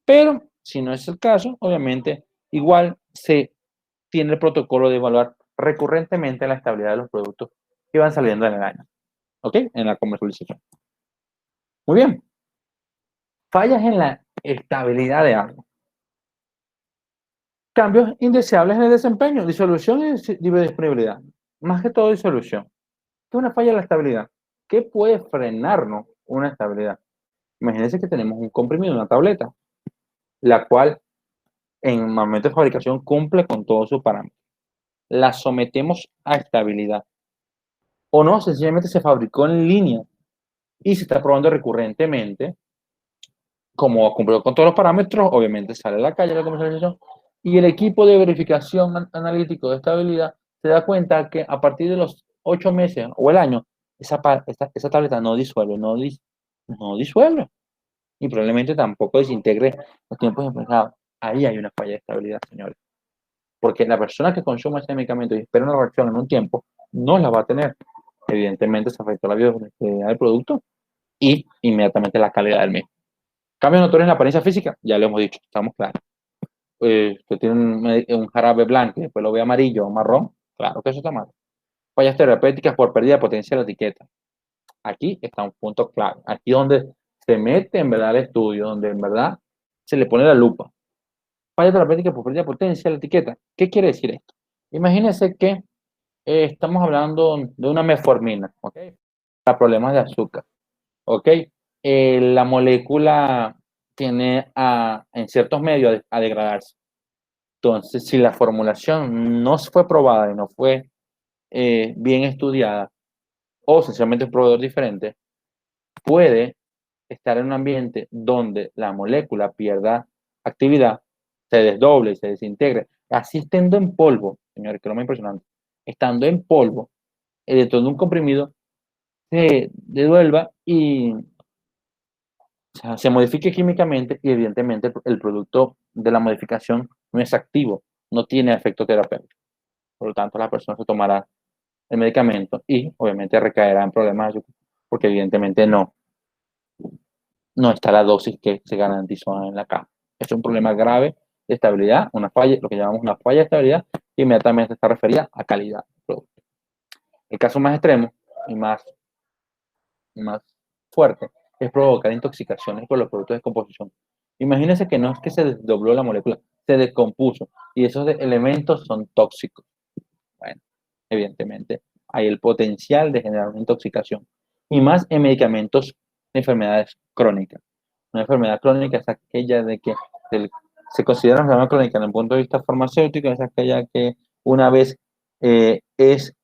Pero si no es el caso, obviamente, igual se tiene el protocolo de evaluar recurrentemente la estabilidad de los productos que van saliendo en el año, ¿ok? En la comercialización. Muy bien. Fallas en la estabilidad de algo. Cambios indeseables en el desempeño, disolución y disponibilidad. Más que todo disolución. ¿Qué es una falla en la estabilidad? ¿Qué puede frenarnos una estabilidad? Imagínense que tenemos un comprimido, una tableta, la cual en momento de fabricación cumple con todos sus parámetros. La sometemos a estabilidad. O no, sencillamente se fabricó en línea y se está probando recurrentemente. Como cumplió con todos los parámetros, obviamente sale a la calle la comercialización y el equipo de verificación analítico de estabilidad se da cuenta que a partir de los 8 meses o el año, esa tableta no disuelve, no disuelve y probablemente tampoco desintegre los tiempos empezados. Ahí hay una falla de estabilidad, señores. Porque la persona que consume ese medicamento y espera una reacción en un tiempo, no la va a tener. Evidentemente se afectó la biodisponibilidad del producto y inmediatamente la calidad del mismo. Cambios notorios en la apariencia física, ya lo hemos dicho, estamos claros. Usted tiene un jarabe blanco y después lo ve amarillo o marrón, claro que eso está mal. Fallas terapéuticas por pérdida de potencia de la etiqueta. Aquí está un punto clave. Aquí donde se mete en verdad el estudio, donde en verdad se le pone la lupa. Falla terapéutica por pérdida de potencia de la etiqueta. ¿Qué quiere decir esto? Imagínense que estamos hablando de una metformina, ¿ok? Para problemas de azúcar, ¿ok? La molécula tiene en ciertos medios a degradarse. Entonces, si la formulación no fue probada y no fue bien estudiada, o sencillamente un proveedor diferente, puede estar en un ambiente donde la molécula pierda actividad, se desdoble y se desintegre. Así estando en polvo, señores, que es lo más impresionante, estando en polvo, dentro de un comprimido, se devuelva y o sea, se modifique químicamente y evidentemente el producto de la modificación no es activo, no tiene efecto terapéutico. Por lo tanto, la persona se tomará el medicamento y obviamente recaerá en problemas porque evidentemente no está la dosis que se garantizó en la caja. Es un problema grave de estabilidad, una falla, lo que llamamos una falla de estabilidad, que inmediatamente está referida a calidad del producto. El caso más extremo y más fuerte es provocar intoxicaciones por los productos de descomposición. Imagínense que no es que se desdobló la molécula, se descompuso y esos elementos son tóxicos. Bueno, evidentemente hay el potencial de generar una intoxicación y más en medicamentos de enfermedades crónicas. Una enfermedad crónica es aquella de que se considera una enfermedad crónica en el punto de vista farmacéutico, es aquella que una vez es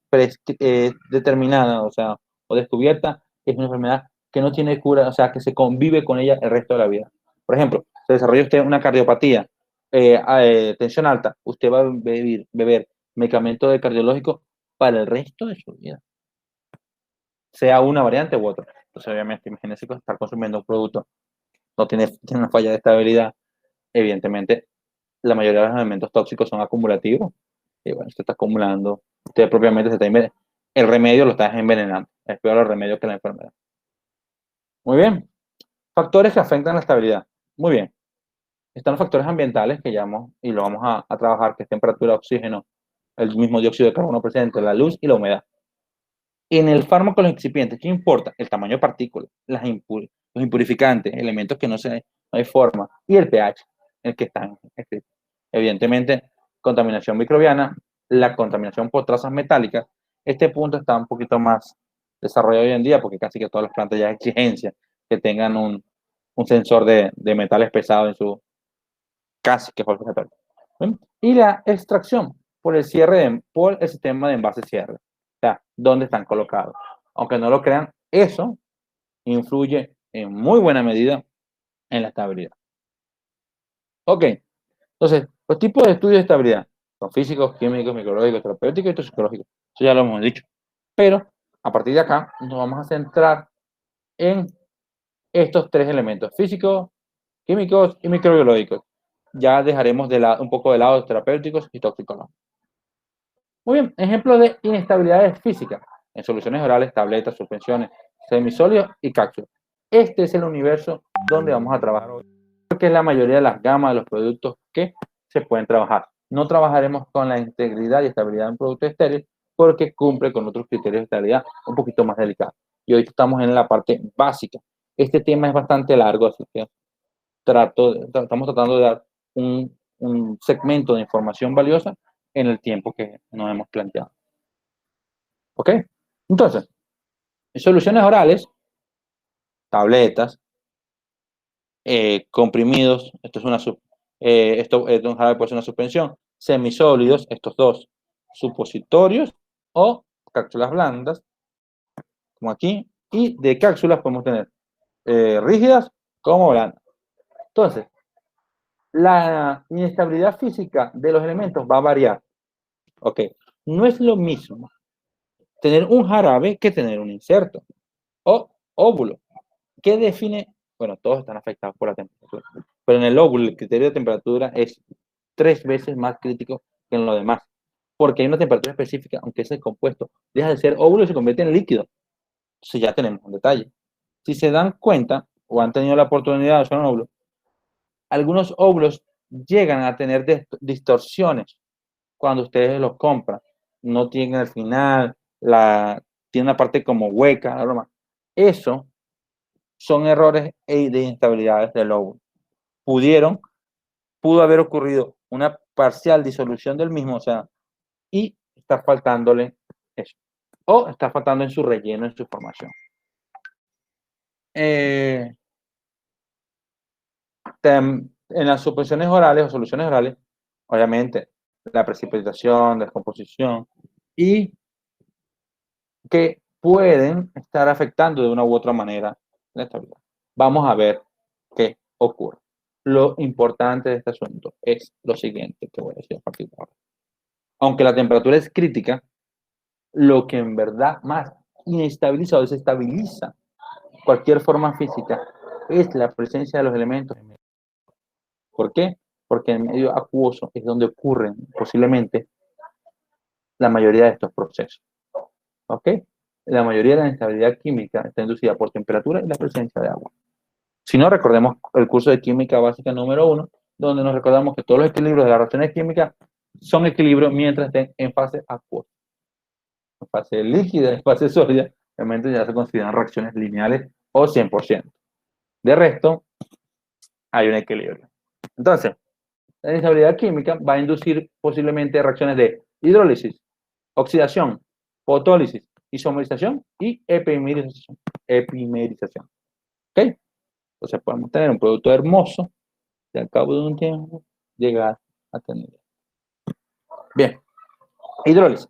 determinada, o sea, o descubierta, es una enfermedad que no tiene cura, o sea, que se convive con ella el resto de la vida. Por ejemplo, se desarrolla usted una cardiopatía, tensión alta, usted va a beber medicamento de cardiológico para el resto de su vida, sea una variante u otra. Entonces, obviamente, imagínense que estar consumiendo un producto no tiene una falla de estabilidad, evidentemente, la mayoría de los elementos tóxicos son acumulativos. Y bueno, se está acumulando, usted propiamente se está envenenando. El remedio lo está envenenando. Es peor el remedio que la enfermedad. Muy bien. Factores que afectan la estabilidad. Muy bien. Están los factores ambientales que llamamos y lo vamos a trabajar, que es temperatura, oxígeno, el mismo dióxido de carbono presente, la luz y la humedad. En el fármaco, los excipientes, ¿qué importa? El tamaño de partículas, los impurificantes, elementos que no hay forma, y el pH, el que están escritos. Evidentemente, contaminación microbiana, la contaminación por trazas metálicas. Este punto está un poquito más desarrollado hoy en día porque casi que todas las plantas ya es exigencia que tengan un sensor de metales pesados en su casi que metal. Y la extracción por el cierre por el sistema de envase cierre. O sea, dónde están colocados. Aunque no lo crean, eso influye en muy buena medida en la estabilidad. Ok, entonces, los tipos de estudios de estabilidad son físicos, químicos, microbiológicos, terapéuticos y toxicológicos. Eso ya lo hemos dicho. Pero a partir de acá nos vamos a centrar en estos tres elementos: físicos, químicos y microbiológicos. Ya dejaremos un poco de lado los terapéuticos y toxicológicos. Muy bien, ejemplo de inestabilidades físicas en soluciones orales, tabletas, suspensiones, semisólidos y cápsulas. Este es el universo donde vamos a trabajar hoy, porque es la mayoría de las gamas de los productos que se pueden trabajar. No trabajaremos con la integridad y estabilidad de un producto estéril porque cumple con otros criterios de estabilidad un poquito más delicados. Y hoy estamos en la parte básica. Este tema es bastante largo, así que estamos tratando de dar un segmento de información valiosa en el tiempo que nos hemos planteado. ¿Ok? Entonces, soluciones orales, tabletas, comprimidos, esto es un jarabe, puede ser una suspensión, semisólidos, estos dos, supositorios o cápsulas blandas, como aquí, y de cápsulas podemos tener rígidas como blandas. Entonces, la inestabilidad física de los elementos va a variar. Ok, no es lo mismo tener un jarabe que tener un inserto o óvulo. ¿Qué define? Bueno, todos están afectados por la temperatura, pero en el óvulo el criterio de temperatura es 3 veces más crítico que en lo demás. porque hay una temperatura específica, aunque ese compuesto deja de ser óvulo y se convierte en líquido. Entonces ya tenemos un detalle. Si se dan cuenta o han tenido la oportunidad de usar un óvulo, algunos óvulos llegan a tener distorsiones cuando ustedes los compran. No tienen al final, tiene una parte como hueca, la broma. Eso son errores de instabilidades del óvulo. Pudo haber ocurrido una parcial disolución del mismo, o sea, y está faltándole eso. O está faltando en su relleno, en su formación. En las suposiciones orales o soluciones orales, obviamente, la precipitación, descomposición, y que pueden estar afectando de una u otra manera la estabilidad. Vamos a ver qué ocurre. Lo importante de este asunto es lo siguiente que voy a decir a partir de ahora. Aunque la temperatura es crítica, lo que en verdad más inestabiliza o desestabiliza cualquier forma física es la presencia de los elementos. ¿Por qué? Porque en el medio acuoso es donde ocurren posiblemente la mayoría de estos procesos. ¿Ok? La mayoría de la inestabilidad química está inducida por temperatura y la presencia de agua. Si no, recordemos el curso de química básica número 1, donde nos recordamos que todos los equilibrios de las reacciones químicas son equilibrios mientras estén en fase acuosa. En fase líquida, en fase sólida, realmente ya se consideran reacciones lineales o 100%. De resto, hay un equilibrio. Entonces, la inestabilidad química va a inducir posiblemente reacciones de hidrólisis, oxidación, fotólisis, isomerización y epimerización. ¿Ok? Entonces podemos tener un producto hermoso y al cabo de un tiempo llegar a tener. Bien, hidrólisis.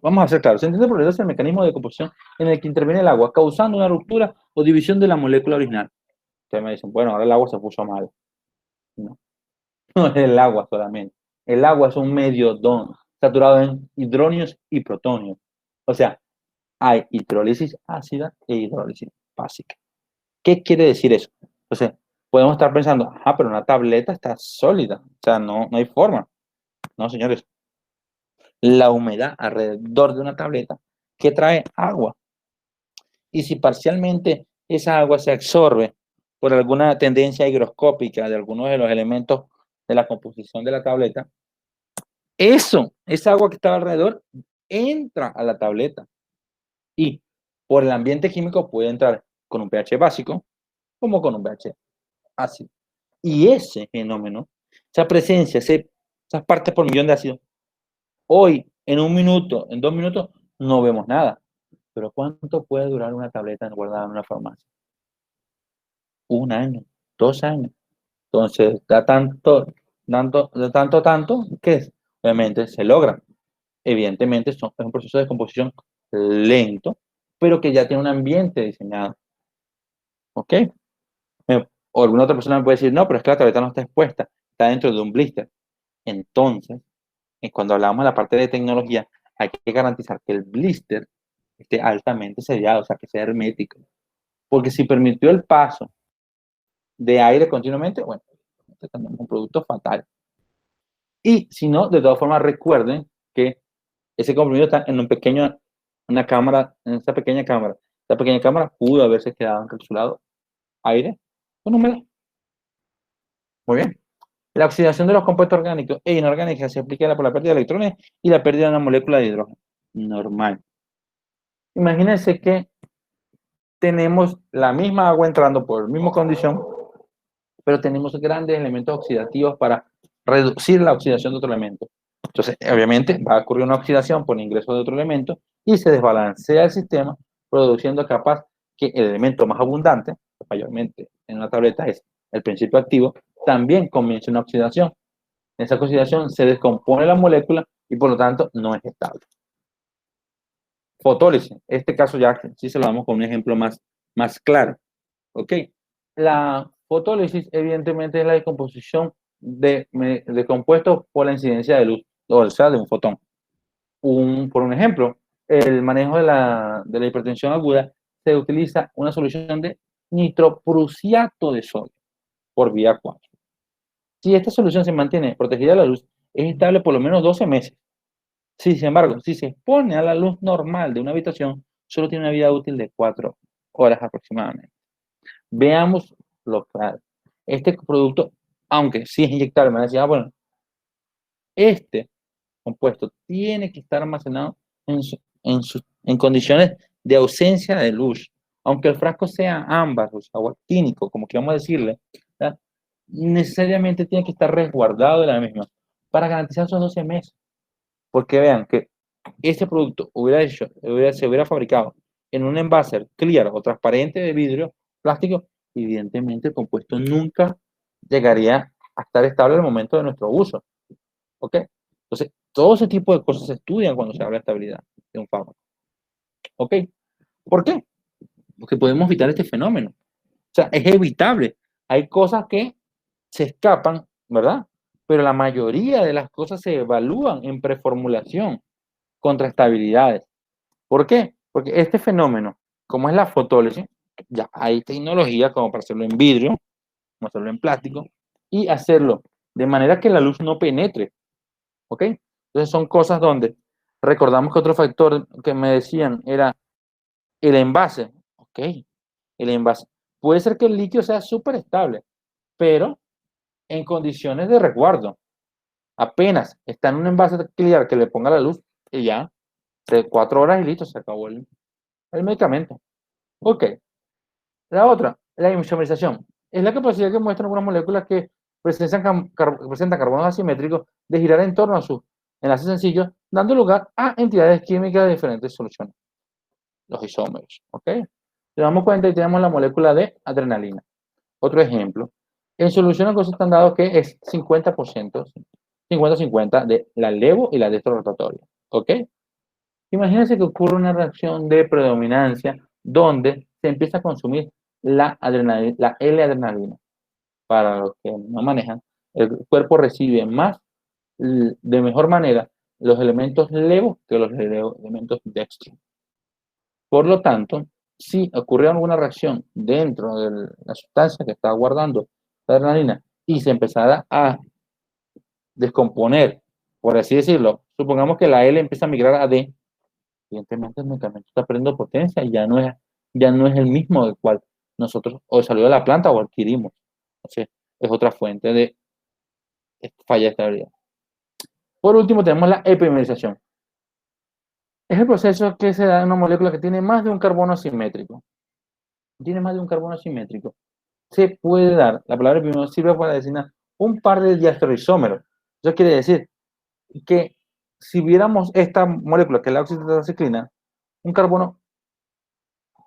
Vamos a ser claros. Se entiende por hidrólisis el mecanismo de composición en el que interviene el agua, causando una ruptura o división de la molécula original. Ustedes me dicen, bueno, ahora el agua se puso mal. No, no es el agua solamente. El agua es un medio saturado en hidronios y protonios. O sea, hay hidrólisis ácida e hidrólisis básica. ¿Qué quiere decir eso? Entonces, podemos estar pensando, pero una tableta está sólida, o sea, no hay forma. No, señores. La humedad alrededor de una tableta que trae agua. Y si parcialmente esa agua se absorbe por alguna tendencia higroscópica de algunos de los elementos de la composición de la tableta, esa agua que estaba alrededor, entra a la tableta. Y por el ambiente químico puede entrar con un pH básico como con un pH ácido. Y ese fenómeno, esa presencia, esas partes por millón de ácido, hoy, en 1 minuto, en 2 minutos, no vemos nada. Pero ¿cuánto puede durar una tableta guardada en una farmacia? 1 año, 2 años. Entonces, da tanto, que obviamente se logra. Evidentemente, es un proceso de composición lento, pero que ya tiene un ambiente diseñado. ¿Ok? O alguna otra persona me puede decir, no, pero es que la tableta no está expuesta, está dentro de un blister. Entonces, cuando hablamos de la parte de tecnología, hay que garantizar que el blister esté altamente sellado, o sea, que sea hermético. Porque si permitió el paso de aire continuamente, bueno, tenemos un producto fatal. Y si no, de todas formas, recuerden que ese comprimido está en una cámara, en esa pequeña cámara. Esa pequeña cámara pudo haberse quedado encapsulado aire con humedad. Muy bien. La oxidación de los compuestos orgánicos e inorgánicos se explica por la pérdida de electrones y la pérdida de una molécula de hidrógeno. Normal. Imagínense que tenemos la misma agua entrando por la misma condición, pero tenemos grandes elementos oxidativos para reducir la oxidación de otro elemento. Entonces, obviamente, va a ocurrir una oxidación por ingreso de otro elemento y se desbalancea el sistema, produciendo capaz que el elemento más abundante, que mayormente en una tableta es el principio activo, también comience una oxidación. En esa oxidación se descompone la molécula y por lo tanto no es estable. Fotólisis. Este caso ya sí se lo damos con un ejemplo más claro. ¿Ok? La fotólisis evidentemente es la descomposición de compuestos por la incidencia de luz, o sea, de un fotón. Por un ejemplo, el manejo de la hipertensión aguda se utiliza una solución de nitroprusiato de sodio por vía 4. Si esta solución se mantiene protegida de la luz, es estable por lo menos 12 meses. Si, sin embargo, si se expone a la luz normal de una habitación, solo tiene una vida útil de 4 horas aproximadamente. Veamos lo claro. Este producto, aunque sí es inyectable, me decía, bueno, este compuesto tiene que estar almacenado en condiciones de ausencia de luz. Aunque el frasco sea ámbar, o sea, agua químico, como queramos decirle, ¿verdad? Necesariamente tiene que estar resguardado de la misma para garantizar esos 12 meses. Porque vean que este producto se hubiera fabricado en un envase clear o transparente de vidrio, plástico, evidentemente el compuesto nunca llegaría a estar estable al momento de nuestro uso. ¿Ok? Entonces, todo ese tipo de cosas se estudian cuando se habla de estabilidad de un fármaco. ¿Ok? ¿Por qué? Porque podemos evitar este fenómeno. O sea, es evitable. Hay cosas que se escapan, ¿verdad? Pero la mayoría de las cosas se evalúan en preformulación contra estabilidades. ¿Por qué? Porque este fenómeno, como es la fotólisis, ya hay tecnología como para hacerlo en vidrio, como hacerlo en plástico, y hacerlo de manera que la luz no penetre. ¿Ok? Entonces son cosas donde recordamos que otro factor que me decían era el envase. ¿Ok? El envase. Puede ser que el líquido sea súper estable, pero en condiciones de resguardo. Apenas está en un envase clear que le ponga la luz y ya, de 4 horas y listo, se acabó el medicamento. Ok. La otra, la isomerización. Es la capacidad que muestran algunas moléculas que presentan carbonos asimétricos de girar en torno a sus enlaces sencillos, dando lugar a entidades químicas de diferentes soluciones, los isómeros. ¿Ok? Nos damos cuenta y tenemos la molécula de adrenalina. Otro ejemplo. En soluciones cosas están dados que es 50%, 50-50 de la levo y la destro rotatoria. ¿Ok? Imagínense que ocurre una reacción de predominancia donde se empieza a consumir la adrenalina, la L-adrenalina. Para los que no manejan, el cuerpo recibe más, de mejor manera, los elementos levo que los elementos dextro. Por lo tanto, si ocurrió alguna reacción dentro de la sustancia que está guardando la adrenalina y se empezara a descomponer, por así decirlo, supongamos que la L empieza a migrar a D, evidentemente el medicamento está perdiendo potencia y ya no es el mismo del cual nosotros o salió de la planta o adquirimos. Entonces, es otra fuente de falla de estabilidad. Por último, tenemos la epimerización. Es el proceso que se da en una molécula que tiene más de un carbono asimétrico. Tiene más de un carbono asimétrico. Se puede dar, la palabra epimerización sirve para designar un par de diastereoisómeros. Eso quiere decir que si viéramos esta molécula, que es la oxitetraciclina, un carbono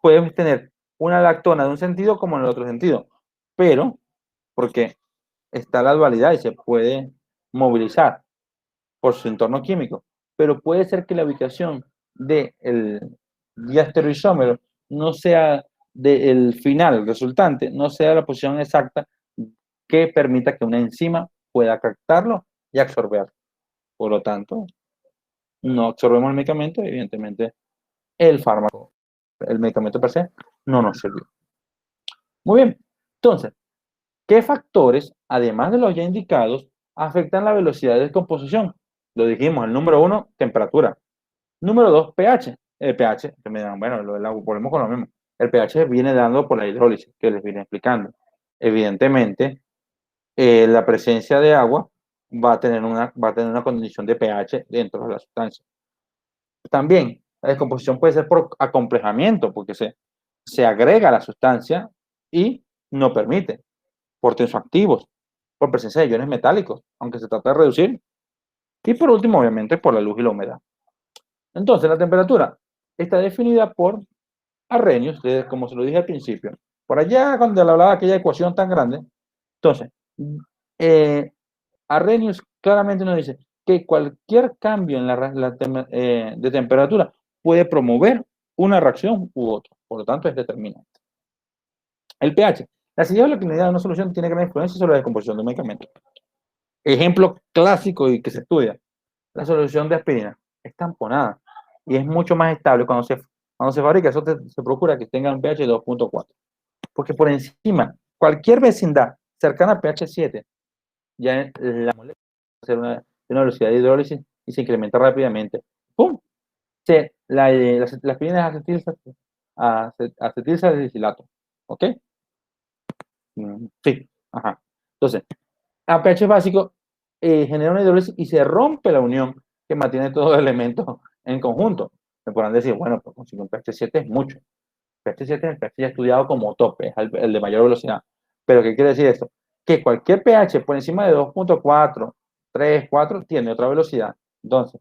puede tener una lactona de un sentido como en el otro sentido, pero porque está la dualidad y se puede movilizar por su entorno químico, pero puede ser que la ubicación del diastereoisómero no sea del final, el resultante, no sea la posición exacta que permita que una enzima pueda captarlo y absorberlo. Por lo tanto, no absorbemos el medicamento, evidentemente el fármaco, el medicamento per se, no nos sirvió. Muy bien, entonces, ¿qué factores, además de los ya indicados, afectan la velocidad de descomposición? Lo dijimos, el número 1, temperatura. Número 2, pH. El pH, que me dan, bueno, volvemos con lo mismo. El pH viene dando por la hidrólisis, que les vine explicando. Evidentemente, la presencia de agua va a tener una condición de pH dentro de la sustancia. También, la descomposición puede ser por acomplejamiento, porque se agrega a la sustancia y no permite, por tensoactivos, por presencia de iones metálicos, aunque se trata de reducir. Y por último, obviamente, por la luz y la humedad. Entonces, la temperatura está definida por Arrhenius, como se lo dije al principio. Por allá, cuando le hablaba de aquella ecuación tan grande. Entonces, Arrhenius claramente nos dice que cualquier cambio en de temperatura puede promover una reacción u otra. Por lo tanto, es determinante. El pH. La acidez o la alcalinidad de una solución tiene gran influencia sobre la descomposición de un medicamento. Ejemplo clásico y que se estudia. La solución de aspirina es tamponada y es mucho más estable cuando se fabrica. Eso se procura que tenga un pH de 2.4. Porque por encima, cualquier vecindad cercana a pH 7, ya la molécula va a ser una velocidad de hidrólisis y se incrementa rápidamente. ¡Pum! La aspirina es acetilsalicilato. ¿Ok? Sí. Ajá. Entonces, a pH básico genera una hidrólisis y se rompe la unión que mantiene todos los elementos en conjunto. Me podrán decir, bueno, pues conseguir un pH 7 es mucho. pH 7 es el pH ya estudiado como tope, es el de mayor velocidad. Pero ¿qué quiere decir esto? Que cualquier pH por encima de 2.4, 3, 4 tiene otra velocidad. Entonces,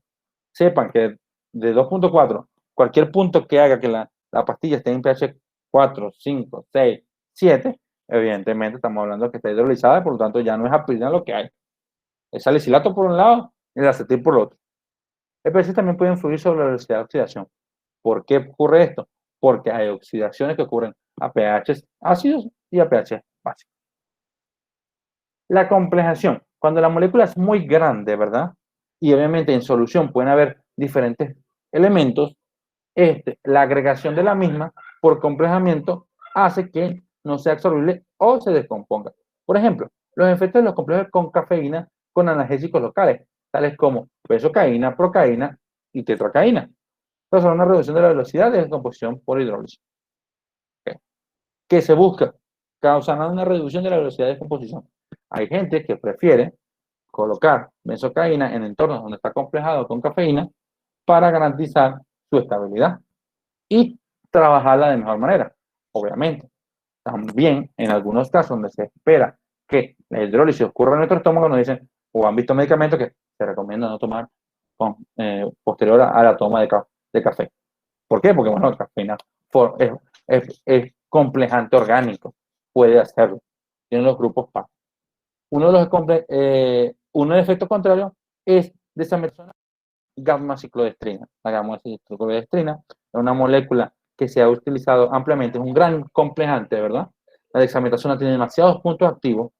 sepan que de 2.4, cualquier punto que haga que la pastilla esté en pH 4, 5, 6, 7, evidentemente estamos hablando de que está hidrolizada, por lo tanto ya no es aspirina lo que hay. El salicilato por un lado y el acetil por el otro. El pH también puede influir sobre la velocidad de oxidación. ¿Por qué ocurre esto? Porque hay oxidaciones que ocurren a pH ácidos y a pH básicos. La complejación. Cuando la molécula es muy grande, ¿verdad? Y obviamente en solución pueden haber diferentes elementos, la agregación de la misma por complejamiento hace que no sea absorbible o se descomponga. Por ejemplo, los efectos de los complejos con cafeína con analgésicos locales, tales como besocaína, procaína y tetracaína. Entonces, una reducción de la velocidad de descomposición por hidrólisis. ¿Okay? ¿Qué se busca? Causar una reducción de la velocidad de descomposición. Hay gente que prefiere colocar benzocaína en entornos donde está complejado con cafeína para garantizar su estabilidad y trabajarla de mejor manera. Obviamente, también en algunos casos donde se espera que la hidrólisis ocurra en nuestro estómago, nos dicen o han visto medicamentos que se recomienda no tomar posterior a la toma de café. ¿Por qué? Porque, bueno, la cafeína es complejante orgánico, puede hacerlo. Tiene los grupos PA. Uno de los efectos contrarios es desametrona gamma-ciclodestrina. La gamma-ciclodestrina es una molécula que se ha utilizado ampliamente, es un gran complejante, ¿verdad? La dexametasona tiene demasiados puntos activos,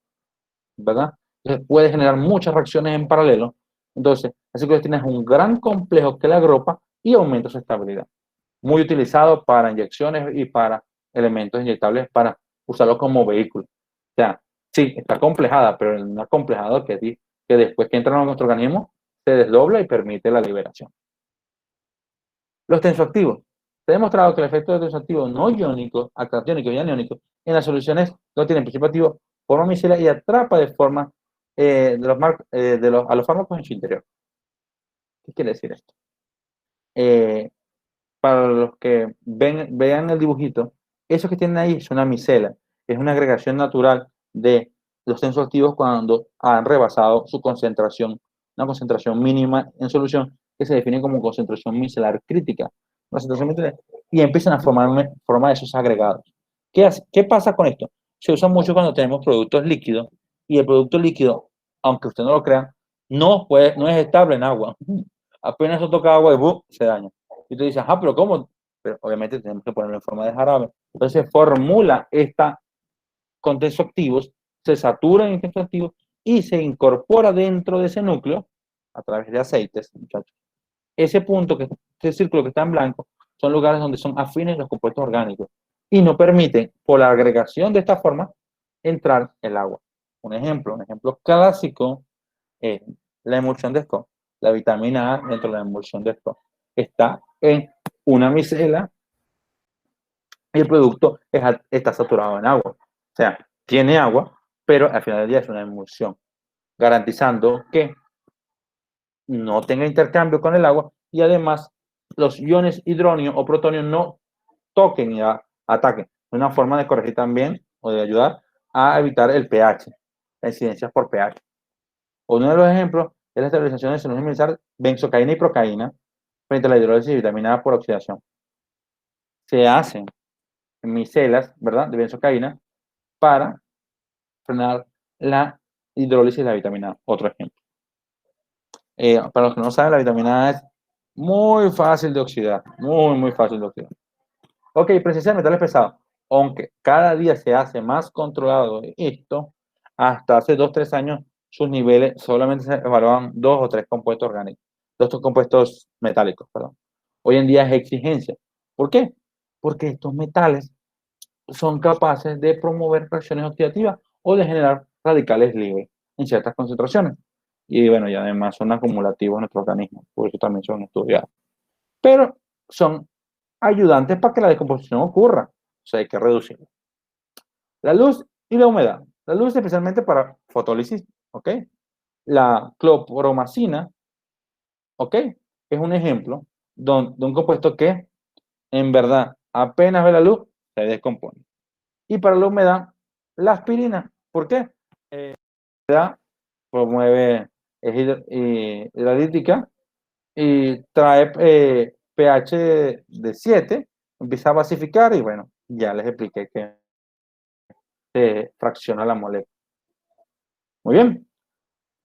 ¿verdad? Entonces puede generar muchas reacciones en paralelo. Entonces, la ciclodestrina es un gran complejo que la agrupa y aumenta su estabilidad. Muy utilizado para inyecciones y para elementos inyectables para usarlo como vehículo. O sea, sí, está complejada, pero un acomplejado que después que entra en nuestro organismo se desdobla y permite la liberación. Los tensoactivos. Se ha demostrado que el efecto de tensoactivos no iónicos, actaciónicos y aniónicos en las soluciones no tienen principio activo, forma micelar y atrapa de forma a los fármacos en su interior. ¿Qué quiere decir esto? Para los que vean el dibujito, eso que tienen ahí es una micela, es una agregación natural de los tensoactivos cuando han rebasado su concentración, una concentración mínima en solución que se define como concentración micelar crítica. Concentración micelar, y empiezan a formar esos agregados. ¿Qué pasa con esto? Se usa mucho cuando tenemos productos líquidos y el producto líquido, aunque usted no lo crea, no es estable en agua. Apenas se toca agua y ¡bum! Se daña. Y tú dices, pero ¿cómo? Pero obviamente tenemos que ponerlo en forma de jarabe. Entonces se formula con tensoactivos, se satura en tensoactivos y se incorpora dentro de ese núcleo a través de aceites, muchachos. Ese círculo que está en blanco, son lugares donde son afines los compuestos orgánicos y no permiten, por la agregación de esta forma, entrar el agua. Un ejemplo clásico es la emulsión de Scott. La vitamina A dentro de la emulsión de Scott está en una micela y el producto está saturado en agua. O sea, tiene agua, pero al final del día es una emulsión, garantizando que no tenga intercambio con el agua y además los iones hidróneo o protonio no toquen y ataquen. Es una forma de corregir también o de ayudar a evitar el pH, las incidencias por pH. Uno de los ejemplos es la estabilización de solución micelar benzocaína y procaína frente a la hidrólisis de vitamina A por oxidación. Se hacen micelas, ¿verdad?, de benzocaína para frenar la hidrólisis de la vitamina A. Otro ejemplo. Para los que no saben, la vitamina A es muy fácil de oxidar, muy fácil de oxidar. Ok, presencia de metales pesados. Aunque cada día se hace más controlado esto, hasta hace 2-3 años sus niveles solamente se evaluaban 2 o 3 compuestos orgánicos, 2 compuestos metálicos, perdón. Hoy en día es exigencia. ¿Por qué? Porque estos metales son capaces de promover reacciones oxidativas o de generar radicales libres en ciertas concentraciones. Y bueno, y además son acumulativos en nuestro organismo, por eso también son estudiados. Pero son ayudantes para que la descomposición ocurra, o sea, hay que reducirlo. La luz y la humedad. La luz especialmente para fotólisis, ¿ok? La clorpromacina, ¿ok? Es un ejemplo de un compuesto que en verdad apenas ve la luz, se descompone. Y para la humedad, la aspirina. ¿Por qué? La humedad promueve, es hidrolítica y trae pH de 7, empieza a basificar y bueno, ya les expliqué que se fracciona la molécula. Muy bien.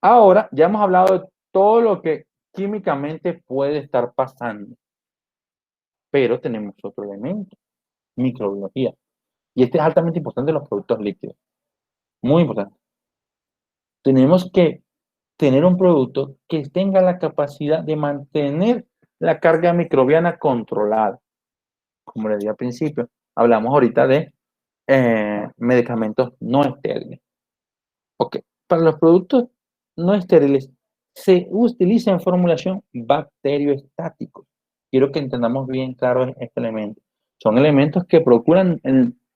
Ahora ya hemos hablado de todo lo que químicamente puede estar pasando, pero tenemos otro elemento, microbiología. Y este es altamente importante en los productos líquidos. Muy importante. Tenemos que tener un producto que tenga la capacidad de mantener la carga microbiana controlada. Como les dije al principio, hablamos ahorita de medicamentos no estériles. Ok, para los productos no estériles se utiliza en formulación bacterioestáticos. Quiero que entendamos bien claro este elemento. Son elementos que procuran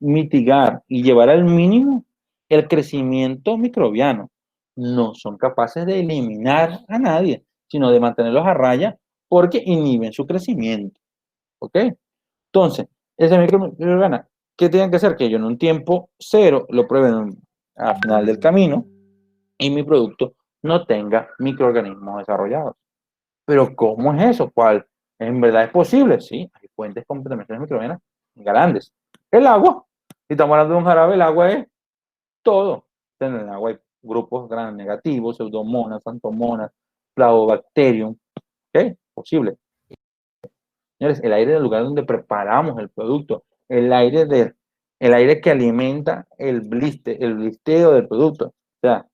mitigar y llevar al mínimo el crecimiento microbiano. No son capaces de eliminar a nadie, sino de mantenerlos a raya porque inhiben su crecimiento. ¿Ok? Entonces, esa microbiana, ¿qué tienen que hacer? Que yo en un tiempo cero lo prueben al final del camino y mi producto no tenga microorganismos desarrollados. Pero ¿cómo es eso? ¿Cuál? ¿En verdad es posible? Sí, hay fuentes de contaminación microbianas grandes. El agua, si estamos hablando de un jarabe, el agua es todo. En el agua hay grupos gram negativos, pseudomonas, santomonas, flavobacterium. ¿Ok? Posible. Señores, el aire del lugar donde preparamos el producto, el aire que alimenta el blisteo del producto. O sea,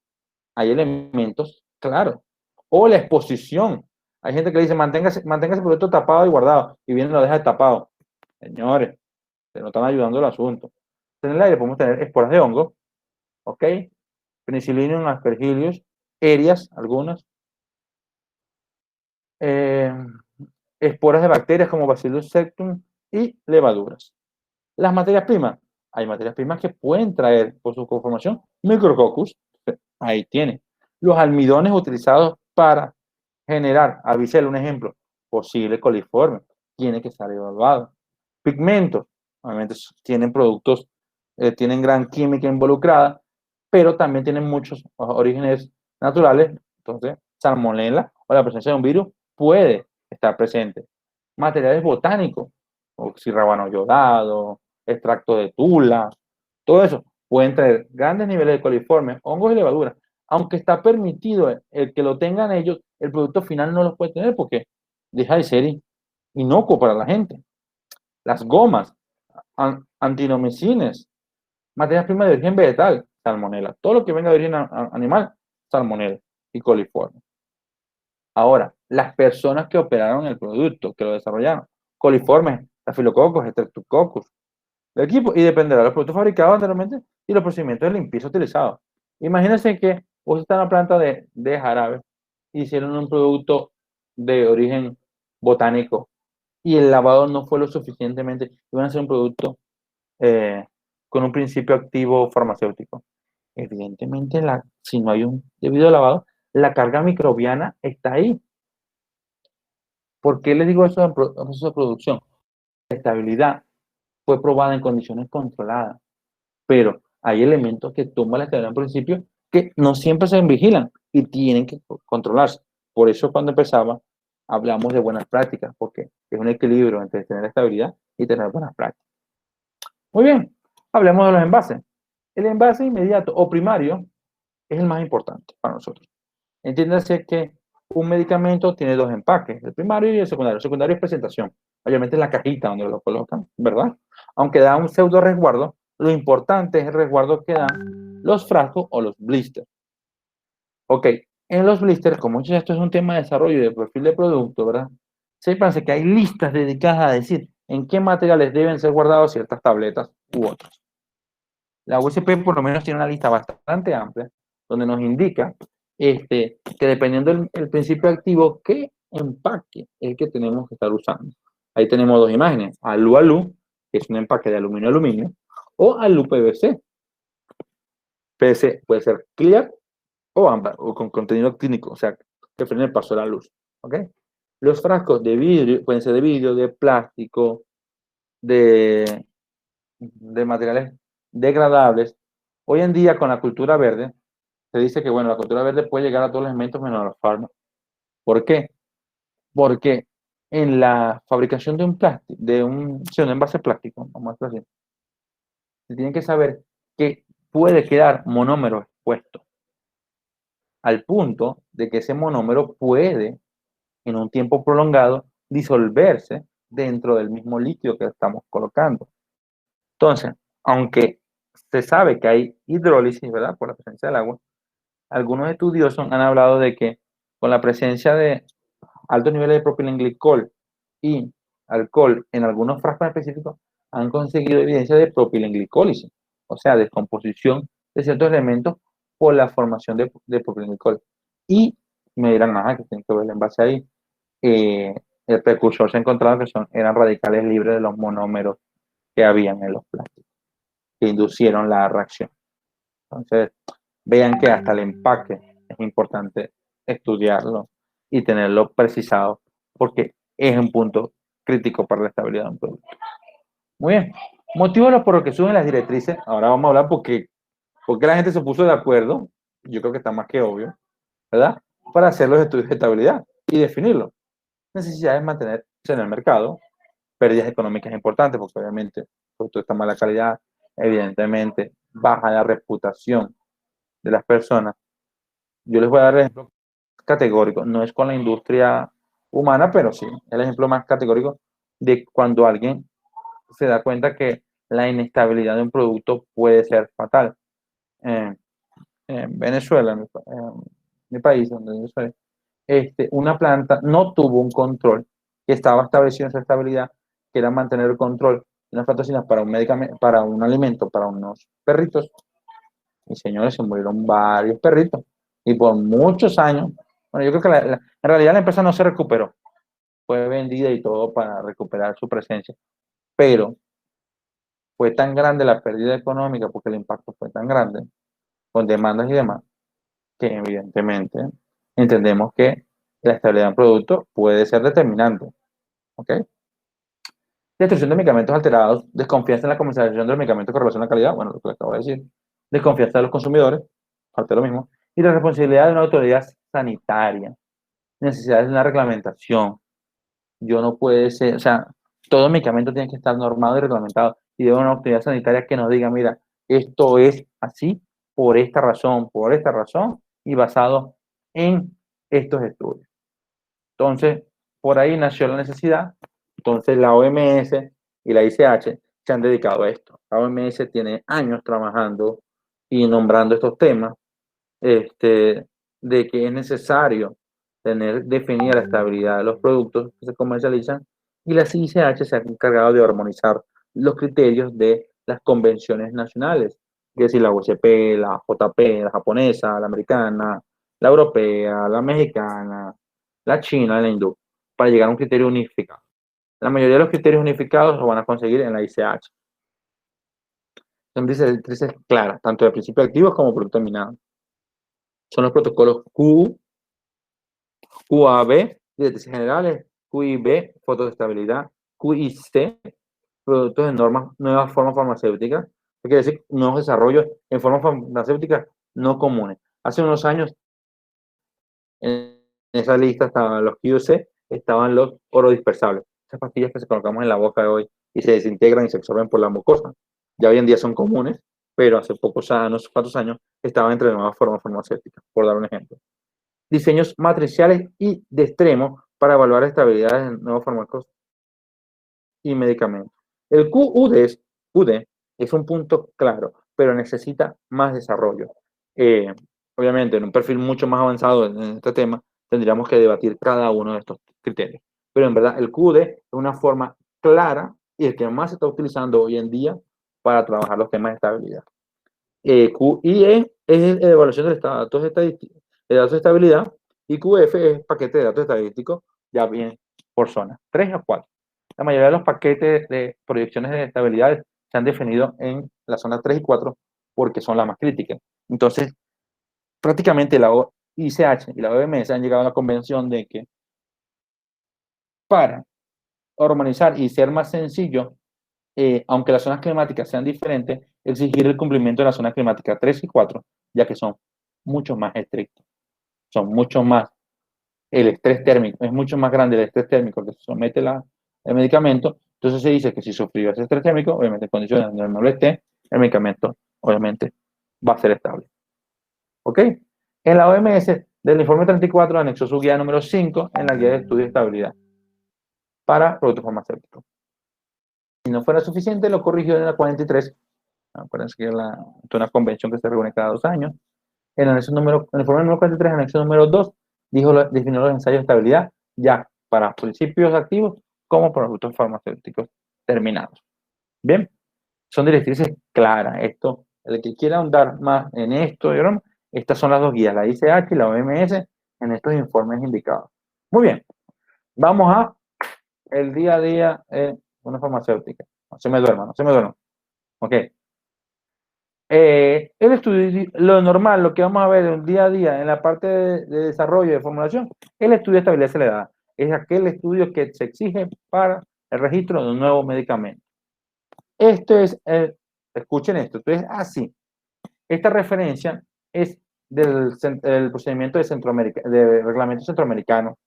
hay elementos, claro. O la exposición. Hay gente que dice, mantenga ese producto tapado y guardado, y viene y lo deja tapado. Señores, se nos están ayudando el asunto. En el aire podemos tener esporas de hongo, ¿ok? Penicillium, aspergillus, erias, algunas. Eh, esporas de bacterias como Bacillus septum y levaduras. Las materias primas. Hay materias primas que pueden traer por su conformación micrococcus. Ahí tiene. Los almidones utilizados para generar, avisel un ejemplo, posible coliforme, tiene que estar evaluado. Pigmentos, obviamente tienen productos, tienen gran química involucrada, pero también tienen muchos orígenes naturales, entonces salmonella o la presencia de un virus puede estar presente. Materiales botánicos, oxirrábano yodado, extracto de tula, todo eso pueden traer grandes niveles de coliformes, hongos y levaduras. Aunque está permitido el que lo tengan ellos, el producto final no los puede tener porque deja de ser inocuo para la gente. Las gomas, antinomicines, materias primas de origen vegetal, salmonela. Todo lo que venga de origen animal, salmonela y coliforme. Ahora, las personas que operaron el producto, que lo desarrollaron, coliformes, estafilococos, streptococcus, el equipo, y dependerá de los productos fabricados anteriormente y los procedimientos de limpieza utilizados. Imagínense que usted está en una planta de jarabe y hicieron un producto de origen botánico y el lavado no fue lo suficientemente, iban a hacer un producto con un principio activo farmacéutico. Evidentemente, si no hay un debido lavado, la carga microbiana está ahí. ¿Por qué les digo eso en proceso de producción? La estabilidad fue probada en condiciones controladas, pero hay elementos que toman la estabilidad en principio que no siempre se vigilan y tienen que controlarse. Por eso cuando empezaba hablamos de buenas prácticas, porque es un equilibrio entre tener estabilidad y tener buenas prácticas. Muy bien, hablemos de los envases. El envase inmediato o primario es el más importante para nosotros. Entiéndase que un medicamento tiene dos empaques, el primario y el secundario. El secundario es presentación, obviamente es la cajita donde lo colocan, ¿verdad? Aunque da un pseudo resguardo, lo importante es el resguardo que dan los frascos o los blisters. Ok, en los blisters, como esto es un tema de desarrollo y de perfil de producto, ¿verdad? Sépanse que hay listas dedicadas a decir en qué materiales deben ser guardados ciertas tabletas u otras. La USP por lo menos tiene una lista bastante amplia donde nos indica que dependiendo del principio activo, ¿qué empaque es el que tenemos que estar usando? Ahí tenemos dos imágenes, alu-alu, que es un empaque de aluminio-aluminio, o alu-PVC. PVC puede ser clear o ámbar, o con contenido actínico, o sea, que frene el paso de la luz. ¿Ok? Los frascos de vidrio pueden ser de vidrio, de plástico, de materiales degradables. Hoy en día, con la cultura verde, se dice que, bueno, la cultura verde puede llegar a todos los elementos menos a los fármacos. ¿Por qué? Porque en la fabricación de un plástico, sí, un envase plástico, vamos a decirlo así, se tiene que saber que puede quedar monómero expuesto, al punto de que ese monómero puede, en un tiempo prolongado, disolverse dentro del mismo líquido que estamos colocando. Entonces, aunque se sabe que hay hidrólisis, ¿verdad? Por la presencia del agua, algunos estudiosos han hablado de que con la presencia de altos niveles de propilenglicol y alcohol en algunos frascos específicos, han conseguido evidencia de propilenglicólisis, o sea, descomposición de ciertos elementos por la formación de propilenglicol. Y me dirán, ajá, que tiene que ver el envase ahí. El precursor se ha encontrado que eran radicales libres de los monómeros que habían en los plásticos, que inducieron la reacción. Entonces, vean que hasta el empaque es importante estudiarlo y tenerlo precisado, porque es un punto crítico para la estabilidad de un producto. Muy bien. Motivos por los que suben las directrices. Ahora vamos a hablar porque la gente se puso de acuerdo. Yo creo que está más que obvio, ¿verdad? Para hacer los estudios de estabilidad y definirlo. Necesidades de mantenerse en el mercado. Pérdidas económicas importantes, porque obviamente el producto está de mala calidad. Evidentemente, baja la reputación de las personas. Yo les voy a dar el ejemplo categórico, no es con la industria humana, pero sí, el ejemplo más categórico de cuando alguien se da cuenta que la inestabilidad de un producto puede ser fatal. En Venezuela, en mi país, donde yo soy, una planta no tuvo un control que estaba establecido en su estabilidad, que era mantener el control de unas plantocinas para un medicamento, para un alimento, para unos perritos. Y señores, se murieron varios perritos. Y por muchos años, bueno, yo creo que en realidad la empresa no se recuperó. Fue vendida y todo para recuperar su presencia. Pero fue tan grande la pérdida económica, porque el impacto fue tan grande, con demandas y demás, que evidentemente entendemos que la estabilidad del producto puede ser determinante. ¿Ok? Destrucción de medicamentos alterados, desconfianza en la comercialización de los medicamentos con relación a la calidad, bueno, lo que acabo de decir, desconfianza de los consumidores, parte de lo mismo, y la responsabilidad de una autoridad sanitaria, necesidades de una reglamentación. Yo no puede ser, o sea, todo medicamento tiene que estar normado y reglamentado, y de una autoridad sanitaria que nos diga, mira, esto es así por esta razón, y basado en estos estudios. Entonces, por ahí nació la necesidad. Entonces, la OMS y la ICH se han dedicado a esto. La OMS tiene años trabajando y nombrando estos temas, de que es necesario tener definida la estabilidad de los productos que se comercializan, y la ICH se ha encargado de armonizar los criterios de las convenciones nacionales, es decir, la USP, la JP, la japonesa, la americana, la europea, la mexicana, la china, la hindú, para llegar a un criterio unificado. La mayoría de los criterios unificados los van a conseguir en la ICH. Son directrices claras, tanto de principios activos como producto terminado. Son los protocolos Q, QAB, directrices generales, QIB, fotos de estabilidad, QIC, productos de nuevas formas farmacéuticas, que quiere decir nuevos desarrollos en formas farmacéuticas no comunes. Hace unos años, en esa lista estaban los QC, estaban los orodispersables, esas pastillas que se colocamos en la boca de hoy y se desintegran y se absorben por la mucosa. Ya hoy en día son comunes, pero hace pocos años, cuantos años, estaban entre nuevas formas farmacéuticas, por dar un ejemplo. Diseños matriciales y de extremo para evaluar estabilidades de nuevos fármacos y medicamentos. El QUD es un punto claro, pero necesita más desarrollo. Obviamente, en un perfil mucho más avanzado en este tema, tendríamos que debatir cada uno de estos criterios. Pero en verdad, el QUD es una forma clara y el que más se está utilizando hoy en día para trabajar los temas de estabilidad. QIE es la evaluación del estado de datos estadísticos. de datos de estabilidad, y QF es paquete de datos estadísticos, ya bien por zona, 3 a 4. La mayoría de los paquetes de proyecciones de estabilidad se han definido en la zona 3 y 4 porque son las más críticas. Entonces, prácticamente la ICH y la OMS han llegado a la convención de que para organizar y ser más sencillo, aunque las zonas climáticas sean diferentes, exigir el cumplimiento de las zonas climáticas 3 y 4, ya que son mucho más estrictos, son mucho más, el estrés térmico, es mucho más grande el estrés térmico que se somete el medicamento. Entonces se dice que si sufrió ese estrés térmico, obviamente en condiciones donde no lo esté, el medicamento obviamente va a ser estable. ¿Ok? En la OMS, del informe 34, anexó su guía número 5 en la guía de estudio de estabilidad para productos farmacéuticos. Si no fuera suficiente, lo corrigió en la 43. Acuérdense que es una convención que se reúne cada 2 años. En el informe número 43, anexo número 2, definió los ensayos de estabilidad ya para principios activos como productos farmacéuticos terminados. Bien, son directrices claras. Esto, el que quiera ahondar más en esto, estas son las dos guías, la ICH y la OMS, en estos informes indicados. Muy bien, vamos a el día a día en una farmacéutica. No se me duerma, no se me duerma. Ok. El estudio, lo normal, lo que vamos a ver en un día a día en la parte de desarrollo de formulación, el estudio de estabilidad se le da. Es aquel estudio que se exige para el registro de un nuevo medicamento. Esto es, escuchen esto, es así. Esta referencia es del procedimiento de Centroamérica, del reglamento centroamericano.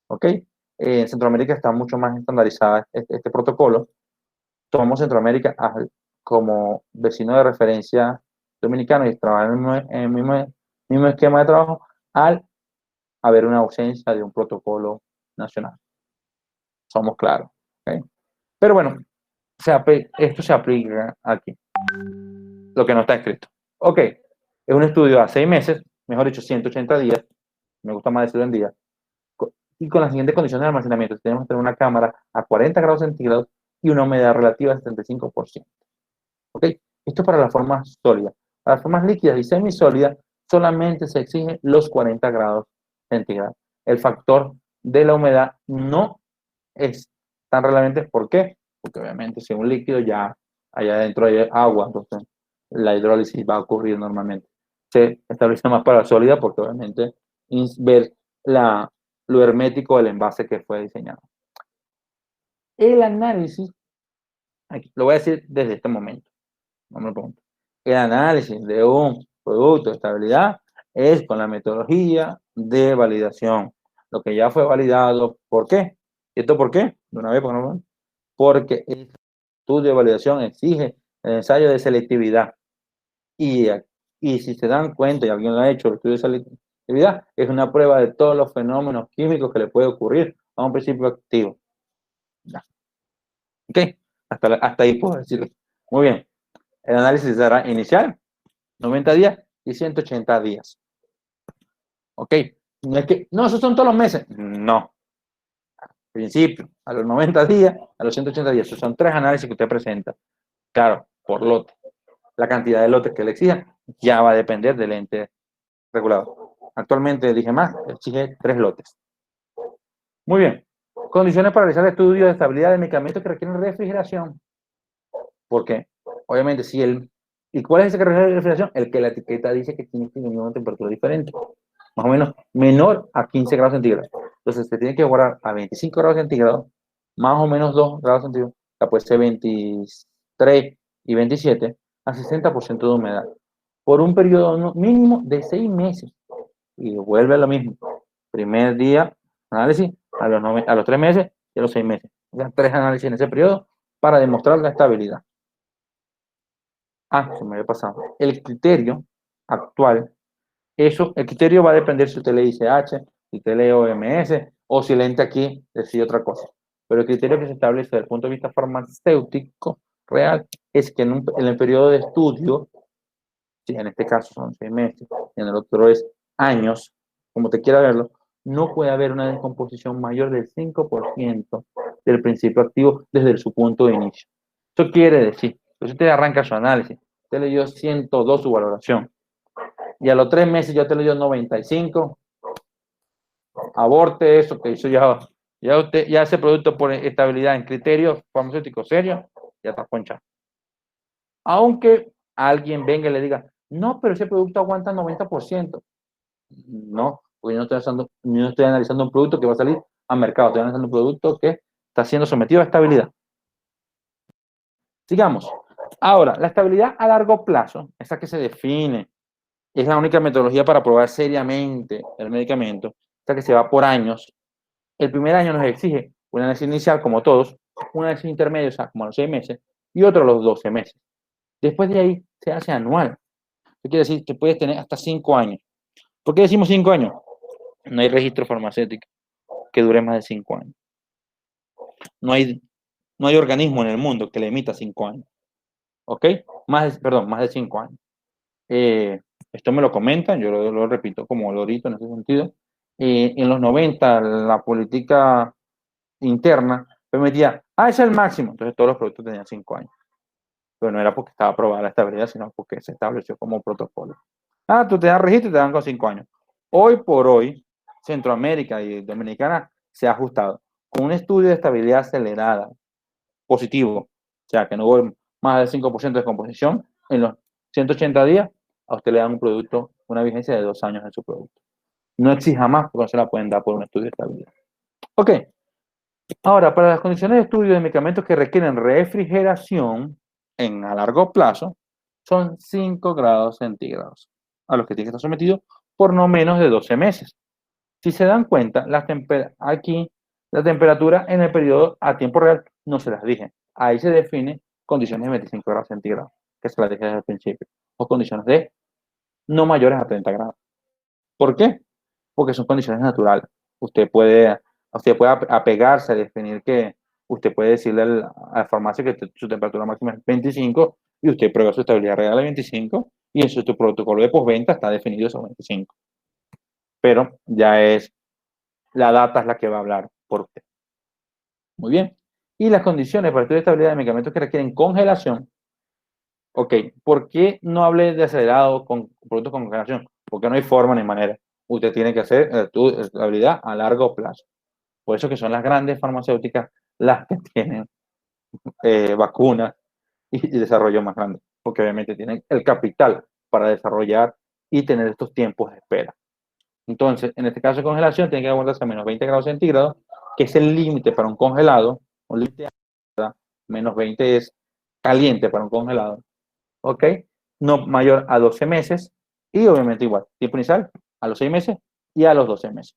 ¿Ok? En Centroamérica está mucho más estandarizada este protocolo. Tomamos Centroamérica como vecino de referencia dominicano y trabajar en el mismo esquema de trabajo al haber una ausencia de un protocolo nacional. Somos claros. ¿Okay? Pero bueno, esto se aplica aquí. Lo que no está escrito. Ok, es un estudio a 6 meses, mejor dicho, 180 días. Me gusta más decirlo en días. Y con las siguientes condiciones de almacenamiento. Tenemos que tener una cámara a 40 grados centígrados y una humedad relativa de 75%. ¿Ok? Esto es para las formas sólidas. Para las formas líquidas y semisólidas solamente se exigen los 40 grados centígrados. El factor de la humedad no es tan relevante. ¿Por qué? Porque obviamente si un líquido ya allá adentro hay agua, entonces la hidrólisis va a ocurrir normalmente. Se establece más para la sólida porque obviamente ver lo hermético del envase que fue diseñado. El análisis, aquí, lo voy a decir desde este momento. No me pregunto. El análisis de un producto de estabilidad es con la metodología de validación. Lo que ya fue validado, ¿por qué? ¿Y esto por qué? De una vez, porque el estudio de validación exige el ensayo de selectividad. Y si se dan cuenta, y alguien lo ha hecho, el estudio de selectividad es una prueba de todos los fenómenos químicos que le puede ocurrir a un principio activo. Ya. ¿Ok? Hasta ahí puedo decirlo. Muy bien. El análisis será inicial, 90 días y 180 días. ¿Ok? No es que, no, esos son todos los meses. No. Al principio, a los 90 días, a los 180 días. Esos son 3 análisis que usted presenta. Claro, por lote. La cantidad de lotes que le exijan ya va a depender del ente regulador. Actualmente, dije más, exige 3 lotes. Muy bien. Condiciones para realizar estudios de estabilidad de medicamentos que requieren refrigeración. Porque, obviamente, si ¿y cuál es ese que requiere refrigeración? El que la etiqueta dice que tiene que tener una temperatura diferente. Más o menos menor a 15 grados centígrados. Entonces, se tiene que guardar a 25 grados centígrados, más o menos 2 grados centígrados, puede ser 23 y 27, a 60% de humedad, por un periodo mínimo de 6 meses. Y vuelve a lo mismo. Primer día, análisis, a los 3 meses y a los 6 meses. Ya 3 análisis en ese periodo para demostrar la estabilidad. Se me había pasado. El criterio actual, el criterio va a depender si usted le dice H, si usted lee OMS, o si el ente aquí decide otra cosa. Pero el criterio que se establece desde el punto de vista farmacéutico real es que en el periodo de estudio, si en este caso son 6 meses, en el otro es años, como te quiera verlo, no puede haber una descomposición mayor del 5% del principio activo desde su punto de inicio. Eso quiere decir, si usted arranca su análisis, usted le dio 102 su valoración, y a los 3 meses ya te le dio 95, aborte eso que hizo ya ese producto por estabilidad en criterios farmacéuticos serios, ya está ponchado. Aunque alguien venga y le diga, no, pero ese producto aguanta 90%. No, porque yo no estoy analizando un producto que va a salir al mercado, estoy analizando un producto que está siendo sometido a estabilidad. Sigamos. Ahora, la estabilidad a largo plazo, esa que se define, es la única metodología para probar seriamente el medicamento, esta que se va por años. El primer año nos exige un análisis inicial, como todos, un análisis intermedio, o sea, como a los 6 meses, y otro a los 12 meses. Después de ahí se hace anual. Eso quiere decir que puedes tener hasta 5 años. ¿Por qué decimos 5 años? No hay registro farmacéutico que dure más de 5 años. No hay organismo en el mundo que le emita 5 años. ¿Ok? Más de 5 años. Esto me lo comentan, yo lo repito como lorito en ese sentido. En los 90, la política interna permitía, ese es el máximo. Entonces todos los productos tenían 5 años. Pero no era porque estaba aprobada la estabilidad, sino porque se estableció como protocolo. Tú te das registro y te dan con 5 años. Hoy por hoy, Centroamérica y Dominicana se ha ajustado con un estudio de estabilidad acelerada, positivo, o sea, que no hubo más del 5% de descomposición, en los 180 días, a usted le dan un producto, una vigencia de 2 años en su producto. No exija más porque no se la pueden dar por un estudio de estabilidad. Ok. Ahora, para las condiciones de estudio de medicamentos que requieren refrigeración a largo plazo, son 5 grados centígrados, a los que tiene que estar sometido por no menos de 12 meses. Si se dan cuenta, aquí la temperatura en el periodo a tiempo real no se las dije. Ahí se define condiciones de 25 grados centígrados, que se las dije desde el principio, o condiciones de no mayores a 30 grados. ¿Por qué? Porque son condiciones naturales. Usted puede apegarse a definir que usted puede decirle a la farmacia que su temperatura máxima es 25 y usted prueba su estabilidad real a 25 y en su protocolo de postventa está definido esos 25. Pero la data es la que va a hablar por usted. Muy bien. Y las condiciones para estudio de estabilidad de medicamentos que requieren congelación. Ok, ¿por qué no hablé de acelerado con productos con congelación? Porque no hay forma ni manera. Usted tiene que hacer estudio de estabilidad a largo plazo. Por eso que son las grandes farmacéuticas las que tienen vacunas y desarrollo más grande. Porque obviamente tienen el capital para desarrollar y tener estos tiempos de espera. Entonces, en este caso de congelación, tiene que aguantarse a menos 20 grados centígrados, que es el límite para un congelado. Un límite menos 20 es caliente para un congelado. ¿Ok? No mayor a 12 meses y obviamente igual, tiempo inicial a los 6 meses y a los 12 meses.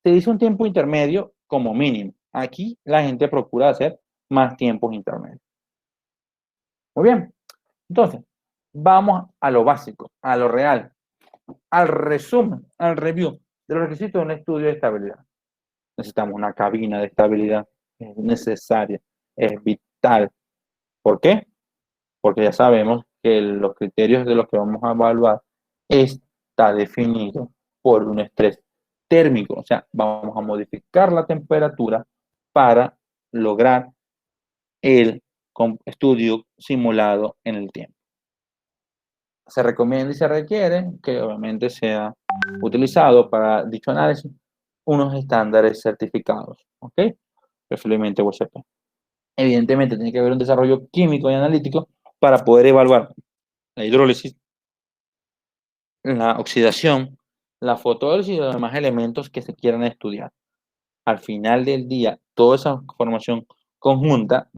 Se dice un tiempo intermedio como mínimo. Aquí la gente procura hacer más tiempos intermedios. Muy bien. Entonces, vamos a lo básico, a lo real, al resumen, al review de los requisitos de un estudio de estabilidad. Necesitamos una cabina de estabilidad. Es necesaria, es vital. ¿Por qué? Porque ya sabemos que los criterios de los que vamos a evaluar está definido por un estrés térmico. O sea, vamos a modificar la temperatura para lograr el estudio simulado en el tiempo. Se recomienda y se requiere que obviamente sea utilizado para dicho análisis unos estándares certificados, ¿ok? Preferiblemente USP. Evidentemente tiene que haber un desarrollo químico y analítico para poder evaluar la hidrólisis, la oxidación, la fotólisis y los demás elementos que se quieran estudiar. Al final del día, toda esa información conjunta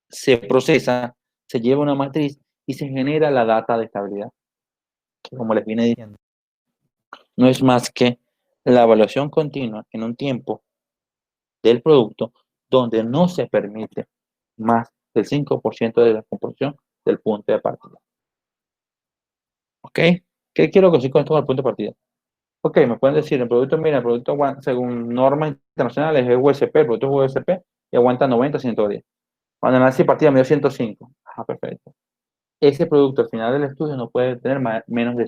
se procesa, se lleva a una matriz y se genera la data de estabilidad. Como les vine diciendo, no es más que la evaluación continua en un tiempo del producto donde no se permite más del 5% de la composición del punto de partida. ¿Ok? ¿Qué quiero decir con esto con el punto de partida? Ok, me pueden decir, el producto, mira, el producto según normas internacionales es USP, el producto es USP y aguanta 90, 110. Cuando el análisis de partida me dio 105. Perfecto. Ese producto al final del estudio no puede tener menos de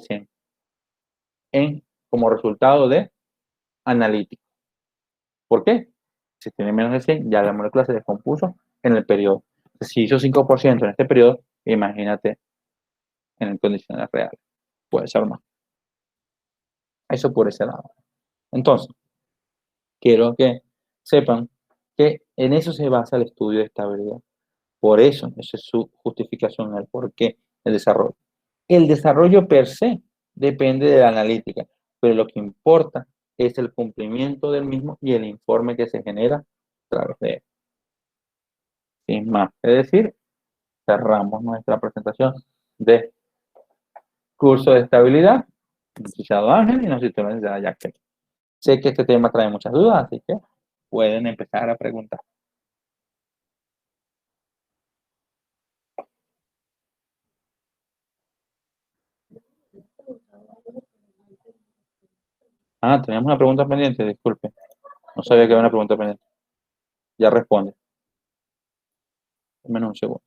100 como resultado de analítico. ¿Por qué? Si tiene menos de 100, ya la molécula se descompuso en el periodo. Si hizo 5% en este periodo, imagínate en condiciones reales. Puede ser más. Eso por ese lado. Entonces, quiero que sepan que en eso se basa el estudio de estabilidad. Por eso, esa es su justificación, el por qué el desarrollo. El desarrollo per se depende de la analítica, pero lo que importa es el cumplimiento del mismo y el informe que se genera a través de él. Sin más que decir, cerramos nuestra presentación de curso de estabilidad, licenciado Ángel y nuestra licenciada Jacqueline. Sé que este tema trae muchas dudas, así que pueden empezar a preguntar. Ah, teníamos una pregunta pendiente, disculpe. No sabía que había una pregunta pendiente. Ya responde. Menos un segundo.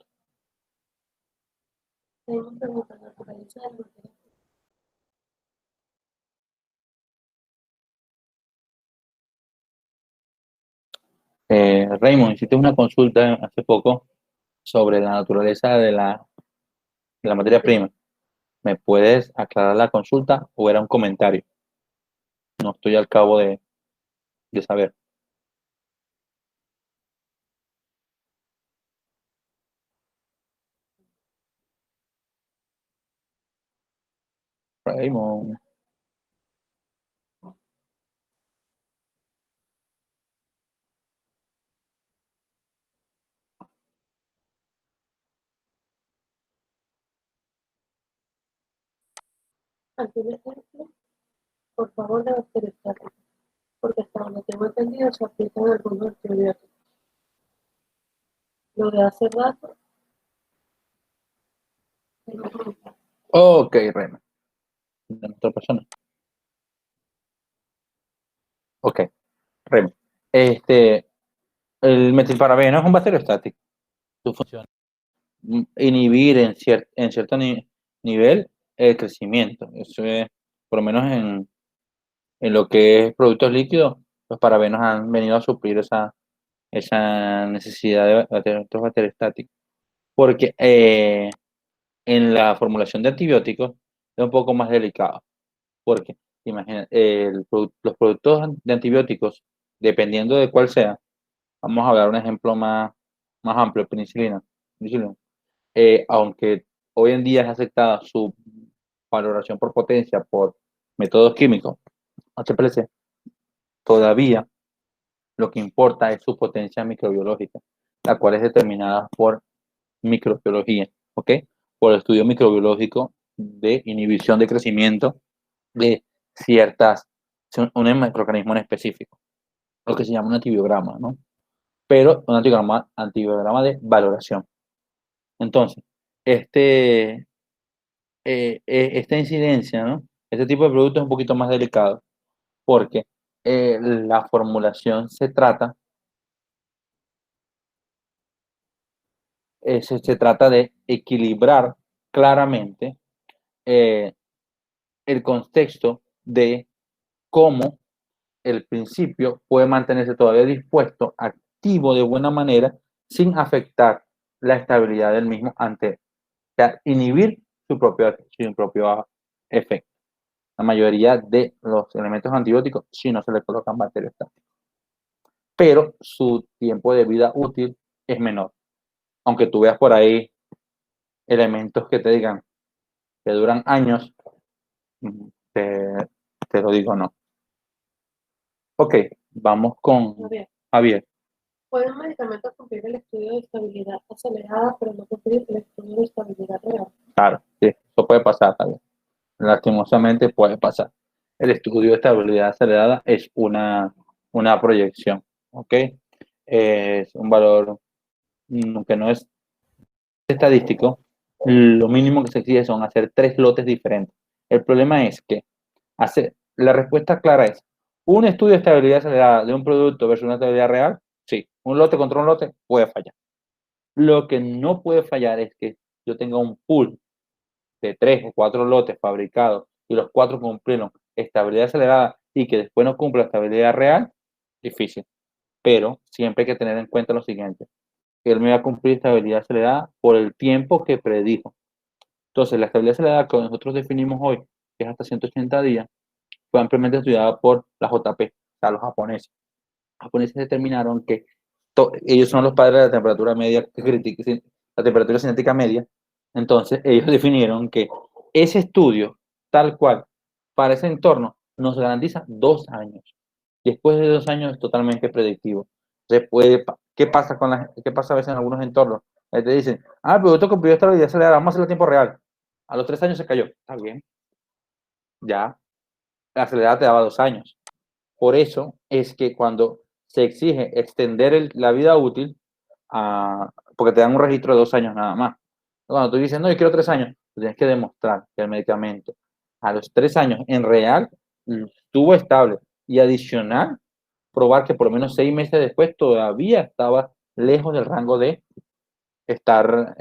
Raymond, hiciste una consulta hace poco sobre la naturaleza de la materia prima. ¿Me puedes aclarar la consulta o era un comentario? No estoy al cabo de saber. Raymond. Algún ejemplo, por favor, de bacteriostática, porque hasta donde tengo entendido se aplican algunos antibióticos. Lo de hace rato, Ok, Raymond. De otra persona. Ok, Raymond. El metilparabeno es un bacteriostático. Su función es inhibir en cierto nivel el crecimiento. Eso es, por lo menos en lo que es productos líquidos, los parabenos han venido a suplir esa necesidad de estos bacteriostáticos. Porque en la formulación de antibióticos es un poco más delicado. Porque, imagina, los productos de antibióticos, dependiendo de cuál sea, vamos a dar un ejemplo más amplio, penicilina. Penicilina. Aunque hoy en día es aceptada su valoración por potencia por métodos químicos, HPLC, todavía lo que importa es su potencia microbiológica, la cual es determinada por microbiología, ¿ok? Por el estudio microbiológico de inhibición de crecimiento de un microorganismo en específico, lo que se llama un antibiograma, ¿no? Pero un antibiograma de valoración. Entonces, esta incidencia, ¿no? Este tipo de producto es un poquito más delicado porque la formulación se trata de equilibrar claramente eh, el contexto de cómo el principio puede mantenerse todavía dispuesto, activo de buena manera, sin afectar la estabilidad del mismo ante, o sea, inhibir su propio efecto. La mayoría de los elementos antibióticos si no se le colocan bacteriostáticos, pero su tiempo de vida útil es menor. Aunque tú veas por ahí elementos que te digan que duran años, te, te lo digo no. Ok, vamos con Javier. ¿pueden medicamentos cumplir el estudio de estabilidad acelerada, pero no cumplir el estudio de estabilidad real? Claro, sí, eso puede pasar, Javier. Lastimosamente puede pasar. El estudio de estabilidad acelerada es una proyección, ¿ok? Es un valor que no es estadístico. Lo mínimo que se exige son hacer 3 lotes diferentes. El problema es que la respuesta clara es, un estudio de estabilidad acelerada de un producto versus una estabilidad real, sí, un lote contra un lote puede fallar. Lo que no puede fallar es que yo tenga un pool de 3 o 4 lotes fabricados y los 4 cumplieron estabilidad acelerada y que después no cumpla estabilidad real, difícil. Pero siempre hay que tener en cuenta lo siguiente, que él me va a cumplir estabilidad acelerada por el tiempo que predijo. Entonces, la estabilidad acelerada que nosotros definimos hoy, que es hasta 180 días, fue ampliamente estudiada por la JP, o sea, los japoneses. Los japoneses determinaron que ellos son los padres de la temperatura media crítica, la temperatura cinética media. Entonces, ellos definieron que ese estudio, tal cual, para ese entorno, nos garantiza 2 años. Después de 2 años es totalmente predictivo. ¿Qué pasa qué pasa a veces en algunos entornos? Te dicen, el producto cumplió esta habilidad acelerada, vamos a hacerlo a tiempo real. A los 3 años se cayó. Está bien. Ya, la acelerada te daba 2 años. Por eso es que cuando se exige extender la vida útil, porque te dan un registro de 2 años nada más. Cuando tú dices, no, yo quiero 3 años, tú tienes que demostrar que el medicamento a los 3 años en real estuvo estable y adicional, probar que por lo menos 6 meses después todavía estaba lejos del rango de estar,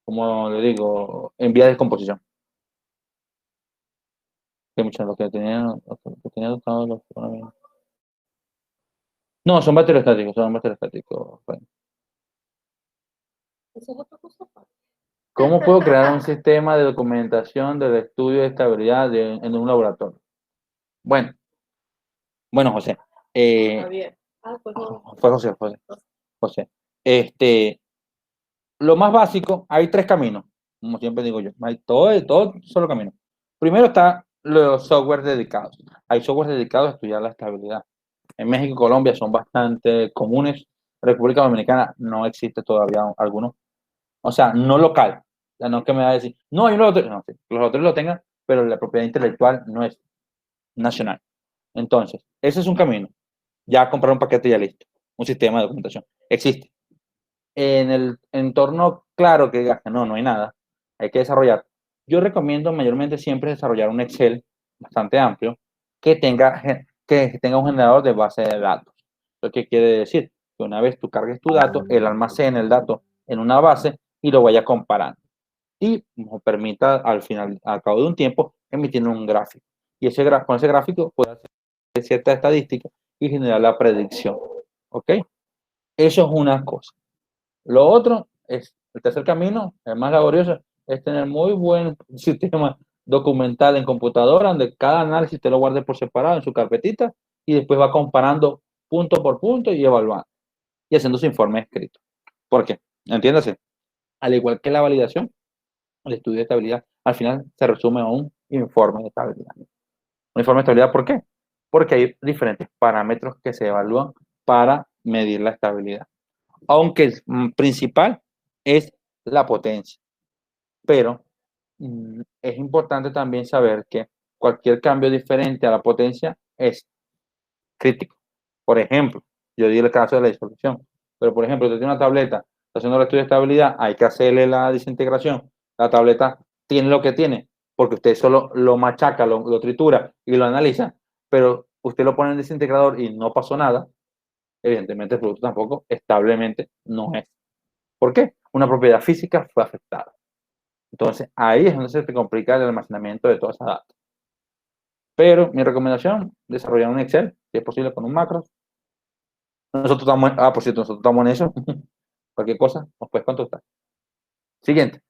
como le digo, en vía de descomposición. Que muchos los que tenían, no, son bacteriostáticos. Bueno. Esa es otra cosa aparte. ¿Cómo puedo crear un sistema de documentación del estudio de estabilidad en un laboratorio? Bueno, José. Javier. Pues Fue José. Lo más básico, hay 3 caminos, como siempre digo yo. Hay todo solo camino. Primero está los software dedicados. Hay software dedicados a estudiar la estabilidad. En México y Colombia son bastante comunes. República Dominicana no existe todavía alguno. O sea, no local. O sea, no es que me va a decir, no, hay un laboratorio. No, sí, los laboratorios lo tengan, pero la propiedad intelectual no es nacional. Entonces, ese es un camino. Ya comprar un paquete y ya listo. Un sistema de documentación. Existe. En el entorno claro que digas que no hay nada, hay que desarrollar. Yo recomiendo mayormente siempre desarrollar un Excel bastante amplio que tenga un generador de base de datos. ¿Lo que quiere decir? Que una vez tú cargues tu dato, él almacena el dato en una base y lo vaya comparando. Y nos permita al cabo de un tiempo, emitir un gráfico. Y con ese gráfico puede hacer cierta estadística y generar la predicción. ¿Ok? Eso es una cosa. Lo otro es, el tercer camino, el más laborioso, es tener muy buen sistema documental en computadora, donde cada análisis te lo guarde por separado en su carpetita y después va comparando punto por punto y evaluando y haciendo su informe escrito. ¿Por qué? Entiéndase, al igual que la validación, el estudio de estabilidad al final se resume a un informe de estabilidad. Un informe de estabilidad, ¿por qué? Porque hay diferentes parámetros que se evalúan para medir la estabilidad. Aunque el principal es la potencia. Pero es importante también saber que cualquier cambio diferente a la potencia es crítico. Por ejemplo, yo di el caso de la disolución, pero por ejemplo, usted tiene una tableta, está haciendo el estudio de estabilidad, hay que hacerle la desintegración. La tableta tiene lo que tiene, porque usted solo lo machaca, lo tritura y lo analiza, pero usted lo pone en el desintegrador y no pasó nada. Evidentemente el producto tampoco establemente no es. ¿Por qué? Una propiedad física fue afectada. Entonces, ahí es donde se te complica el almacenamiento de toda esa data. Pero mi recomendación, desarrollar un Excel, si es posible con un macro. Nosotros estamos, por cierto, nosotros estamos en eso. Cualquier cosa, nos puedes contactar. Siguiente.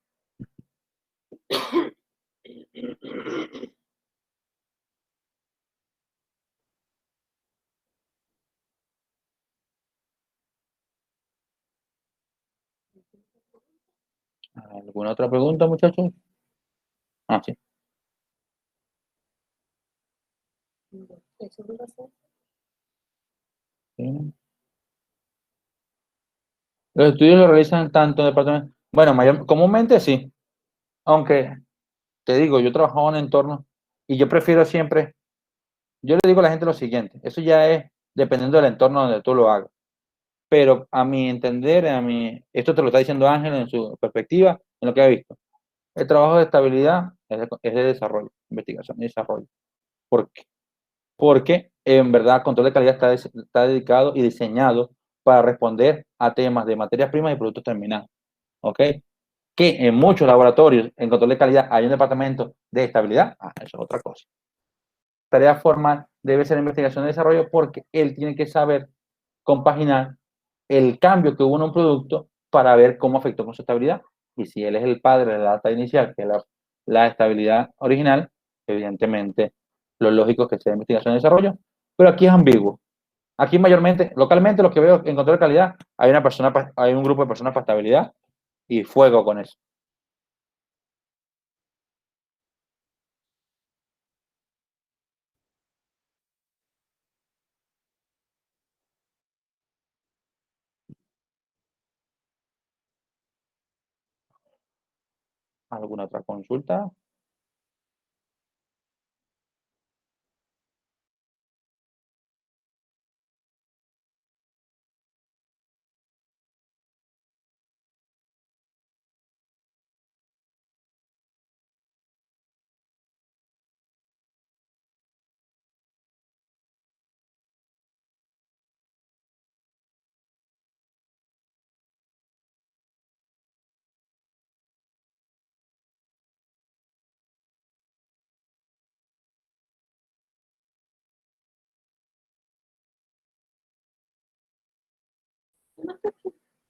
¿Alguna otra pregunta, muchachos? Sí. Sí. Los estudios lo realizan tanto en departamentos. Bueno, comúnmente sí. Aunque te digo, yo trabajo en entornos y yo prefiero siempre. Yo le digo a la gente lo siguiente: eso ya es dependiendo del entorno donde tú lo hagas. Pero a mi entender, esto te lo está diciendo Ángel en su perspectiva, en lo que ha visto. El trabajo de estabilidad es de desarrollo, investigación y desarrollo. ¿Por qué? Porque en verdad control de calidad está dedicado y diseñado para responder a temas de materias primas y productos terminados. ¿Ok? Que en muchos laboratorios en control de calidad hay un departamento de estabilidad. Eso es otra cosa. Tarea formal debe ser investigación y desarrollo porque él tiene que saber compaginar el cambio que hubo en un producto para ver cómo afectó con su estabilidad. Y si él es el padre de la data inicial, que es la estabilidad original, evidentemente, lo lógico es que sea investigación y desarrollo, pero aquí es ambiguo. Aquí mayormente, localmente, lo que veo en control de calidad, hay un grupo de personas para estabilidad y fuego con eso. ¿Alguna otra consulta?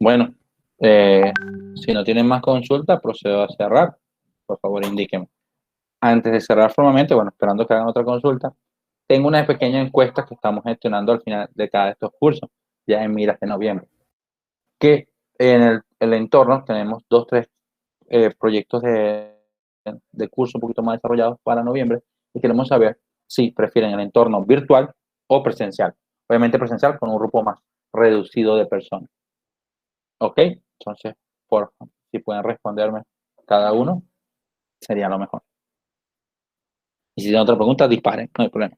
Bueno, si no tienen más consultas, procedo a cerrar. Por favor, indíquenme. Antes de cerrar formalmente, bueno, esperando que hagan otra consulta, tengo una pequeña encuesta que estamos gestionando al final de cada de estos cursos, ya en miras de noviembre, que en el entorno tenemos dos, tres proyectos de curso un poquito más desarrollados para noviembre y queremos saber si prefieren el entorno virtual o presencial. Obviamente presencial con un grupo más reducido de personas. ¿Ok? Entonces, por favor, si pueden responderme cada uno, sería lo mejor. Y si tienen otra pregunta, disparen, no hay problema.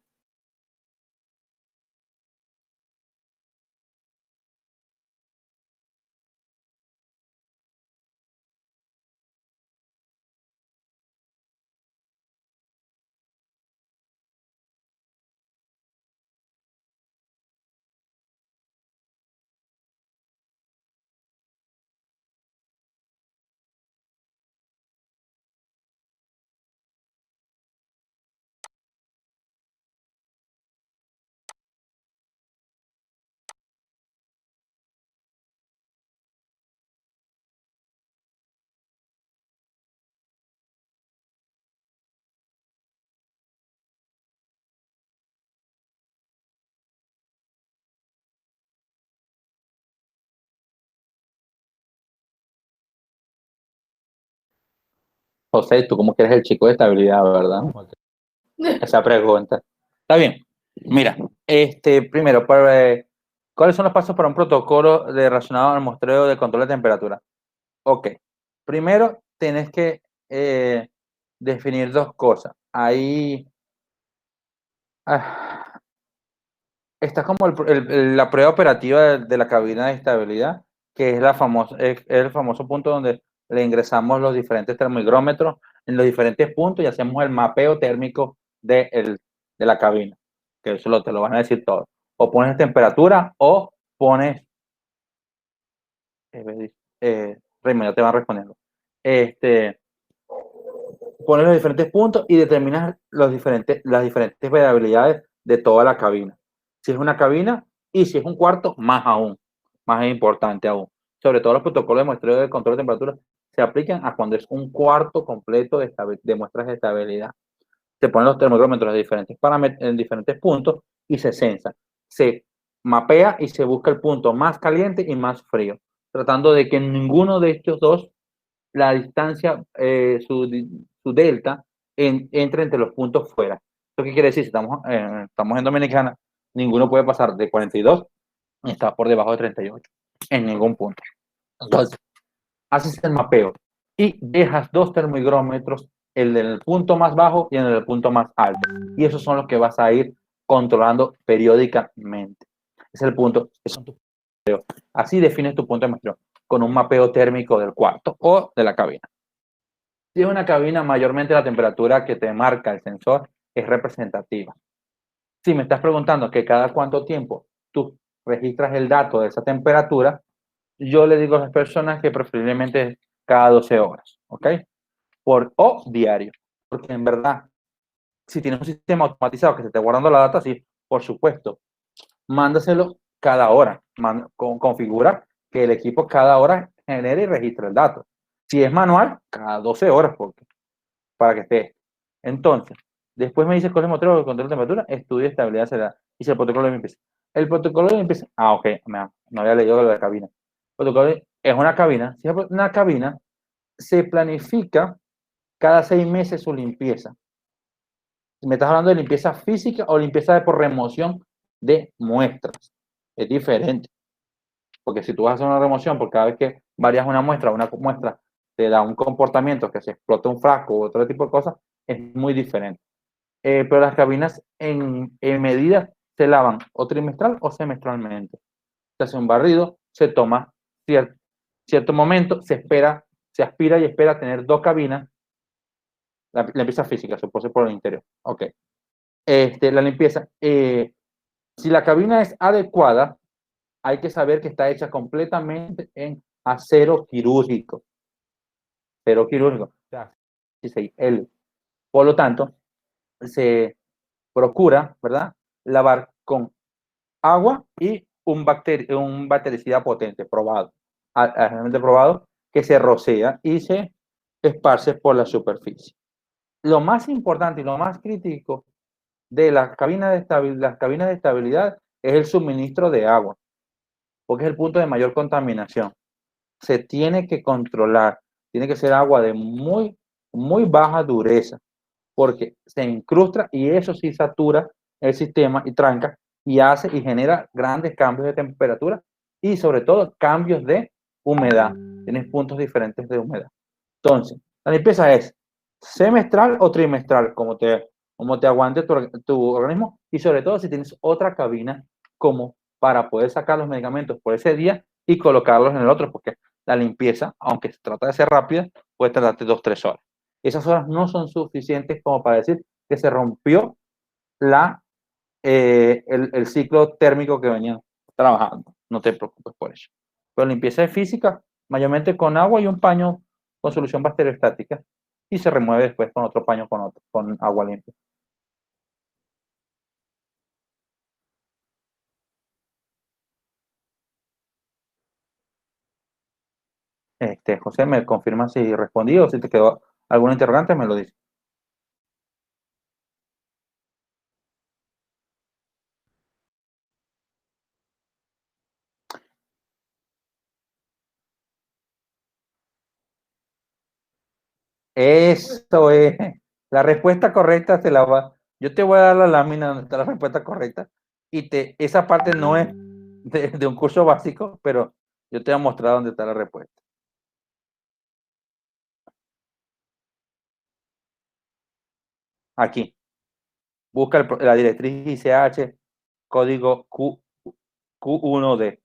José, tú como que eres el chico de estabilidad, ¿verdad? Esa pregunta. Está bien. Mira, primero, ¿cuáles son los pasos para un protocolo relacionado al muestreo de control de temperatura? Ok. Primero, tienes que definir dos cosas. Ahí está como la prueba operativa de la cabina de estabilidad, que es, es el famoso punto donde le ingresamos los diferentes termogrómetros en los diferentes puntos y hacemos el mapeo térmico de la cabina, que eso te lo van a decir todo. O pones temperatura o pones, Raymond, ya te van respondiendo. Pones los diferentes puntos y determinas las diferentes variabilidades de toda la cabina. Si es una cabina y si es un cuarto, más aún, más importante aún. Sobre todo los protocolos de muestreo de control de temperatura se aplican a cuando es un cuarto completo de muestras de estabilidad. Se ponen los termómetros de diferentes parámetros en diferentes puntos y se censa. Se mapea y se busca el punto más caliente y más frío, tratando de que ninguno de estos dos la distancia, su delta, entre entre los puntos fuera. ¿Esto qué quiere decir? Si estamos en Dominicana, ninguno puede pasar de 42 y está por debajo de 38 en ningún punto. Entonces, haces el mapeo y dejas dos termogrómetros, el del punto más bajo y el del punto más alto. Y esos son los que vas a ir controlando periódicamente. Es el punto. Así defines tu punto de muestreo con un mapeo térmico del cuarto o de la cabina. Si es una cabina, mayormente la temperatura que te marca el sensor es representativa. Si me estás preguntando que cada cuánto tiempo tú registras el dato de esa temperatura, yo le digo a las personas que preferiblemente cada 12 horas, ¿ok? O diario. Porque en verdad, si tienes un sistema automatizado que se esté guardando la data, sí, por supuesto, mándaselo cada hora. Configura que el equipo cada hora genere y registre el dato. Si es manual, cada 12 horas, para que esté. Entonces, Después me dice cuál es el motivo de control de temperatura, estudio de estabilidad celular. Dice el protocolo de limpieza. El protocolo de limpieza, ok, no había leído lo de la cabina. El protocolo es una cabina. Si es una cabina, se planifica cada 6 meses su limpieza. ¿Me estás hablando de limpieza física o limpieza por remoción de muestras? Es diferente. Porque si tú vas a hacer una remoción, por cada vez que varias una muestra te da un comportamiento que se explota un frasco u otro tipo de cosas, es muy diferente. Pero las cabinas en medida se lavan o trimestral o semestralmente. Se hace un barrido, se toma cierto momento, se espera, se aspira y espera tener 2 cabinas. La limpieza física, supone por el interior. Ok. La limpieza. Si la cabina es adecuada, hay que saber que está hecha completamente en acero quirúrgico. Acero quirúrgico. O sea, 16L. Por lo tanto, se procura, ¿verdad?, lavar con agua y un bactericida potente, probado, realmente probado, que se rocea y se esparce por la superficie. Lo más importante y lo más crítico de las cabinas de estabilidad es el suministro de agua, porque es el punto de mayor contaminación. Se tiene que controlar, tiene que ser agua de muy, muy baja dureza, porque se incrusta y eso sí satura el sistema y tranca y hace y genera grandes cambios de temperatura y sobre todo cambios de humedad. Tienes puntos diferentes de humedad. Entonces, la limpieza es semestral o trimestral, como te aguante tu organismo, y sobre todo si tienes otra cabina como para poder sacar los medicamentos por ese día y colocarlos en el otro, porque la limpieza, aunque se trata de ser rápida, puede tardarte 2-3 horas. Esas horas no son suficientes como para decir que se rompió el ciclo térmico que venían trabajando. No te preocupes por eso. Pero limpieza es física, mayormente con agua y un paño con solución bacteriostática, y se remueve después con otro paño con agua limpia. José, ¿me confirma si respondí o si te quedó algún interrogante? Me lo dice. Eso es. La respuesta correcta te la va. Yo te voy a dar la lámina donde está la respuesta correcta. Y esa parte no es de un curso básico, pero yo te voy a mostrar dónde está la respuesta. Aquí. Busca la directriz ICH, código Q1D,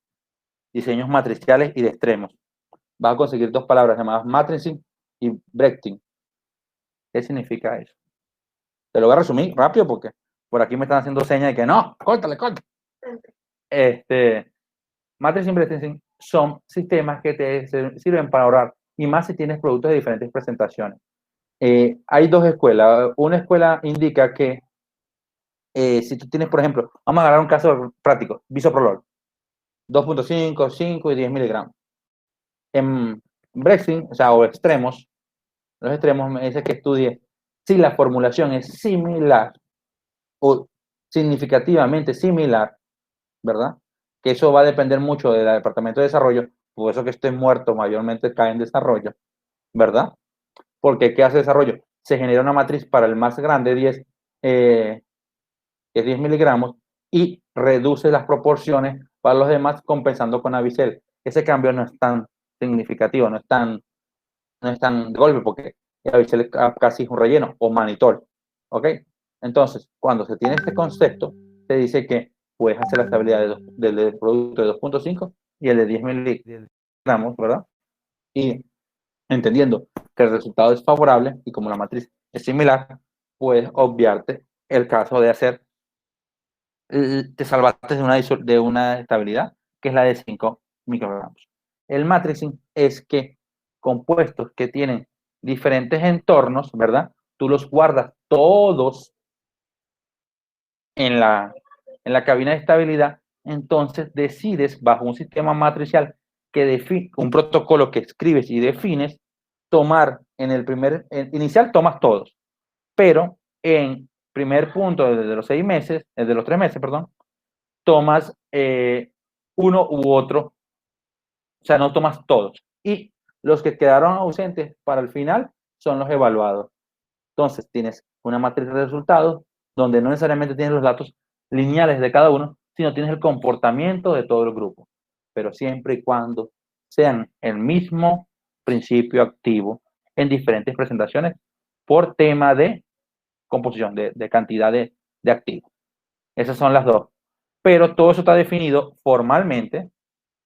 diseños matriciales y de extremos. Vas a conseguir 2 palabras llamadas matricing y brechting. ¿Qué significa eso? Te lo voy a resumir rápido porque por aquí me están haciendo señas de que no, córtale. Matricing y brechting son sistemas que te sirven para ahorrar, y más si tienes productos de diferentes presentaciones. Hay 2 escuelas. Una escuela indica que si tú tienes, por ejemplo, vamos a agarrar un caso práctico, bisoprolol, 2.5, 5 y 10 miligramos. En Brexit, o sea, los extremos me dice que estudie si la formulación es similar o significativamente similar, ¿verdad? Que eso va a depender mucho del departamento de desarrollo, por eso que esté muerto mayormente cae en desarrollo, ¿verdad? Porque ¿qué hace desarrollo? Se genera una matriz para el más grande, 10 miligramos, y reduce las proporciones para los demás compensando con Avicel. Ese cambio no es tan significativo, no es tan de golpe, porque Avicel es casi un relleno o manitol. ¿Ok? Entonces, cuando se tiene este concepto, se dice que puedes hacer la estabilidad del producto de 2.5 y el de 10 miligramos, ¿verdad? Y entendiendo que el resultado es favorable y como la matriz es similar, puedes obviarte el caso de hacer, te salvaste de una estabilidad que es la de 5 microgramos. El matrixing es que compuestos que tienen diferentes entornos, ¿verdad? Tú los guardas todos en la cabina de estabilidad, entonces decides bajo un sistema matricial que define un protocolo que escribes y defines, tomar inicial tomas todos, pero en primer punto, desde los 6 meses, desde los 3 meses, perdón, tomas uno u otro, o sea, no tomas todos. Y los que quedaron ausentes para el final son los evaluados. Entonces, tienes una matriz de resultados donde no necesariamente tienes los datos lineales de cada uno, sino tienes el comportamiento de todo el grupo, pero siempre y cuando sean el mismo principio activo en diferentes presentaciones por tema de composición, de cantidad de activos. Esas son las dos. Pero todo eso está definido formalmente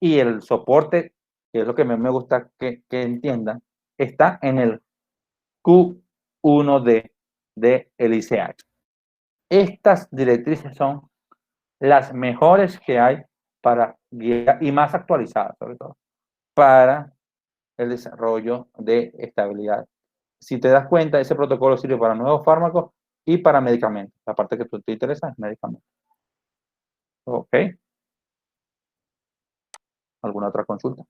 y el soporte, que es lo que me gusta que entiendan, está en el Q1D de el ICH. Estas directrices son las mejores que hay para guiar y más actualizadas, sobre todo, para el desarrollo de estabilidad. Si te das cuenta, ese protocolo sirve para nuevos fármacos y para medicamentos. La parte que tú te interesa es medicamentos. ¿Ok? ¿Alguna otra consulta?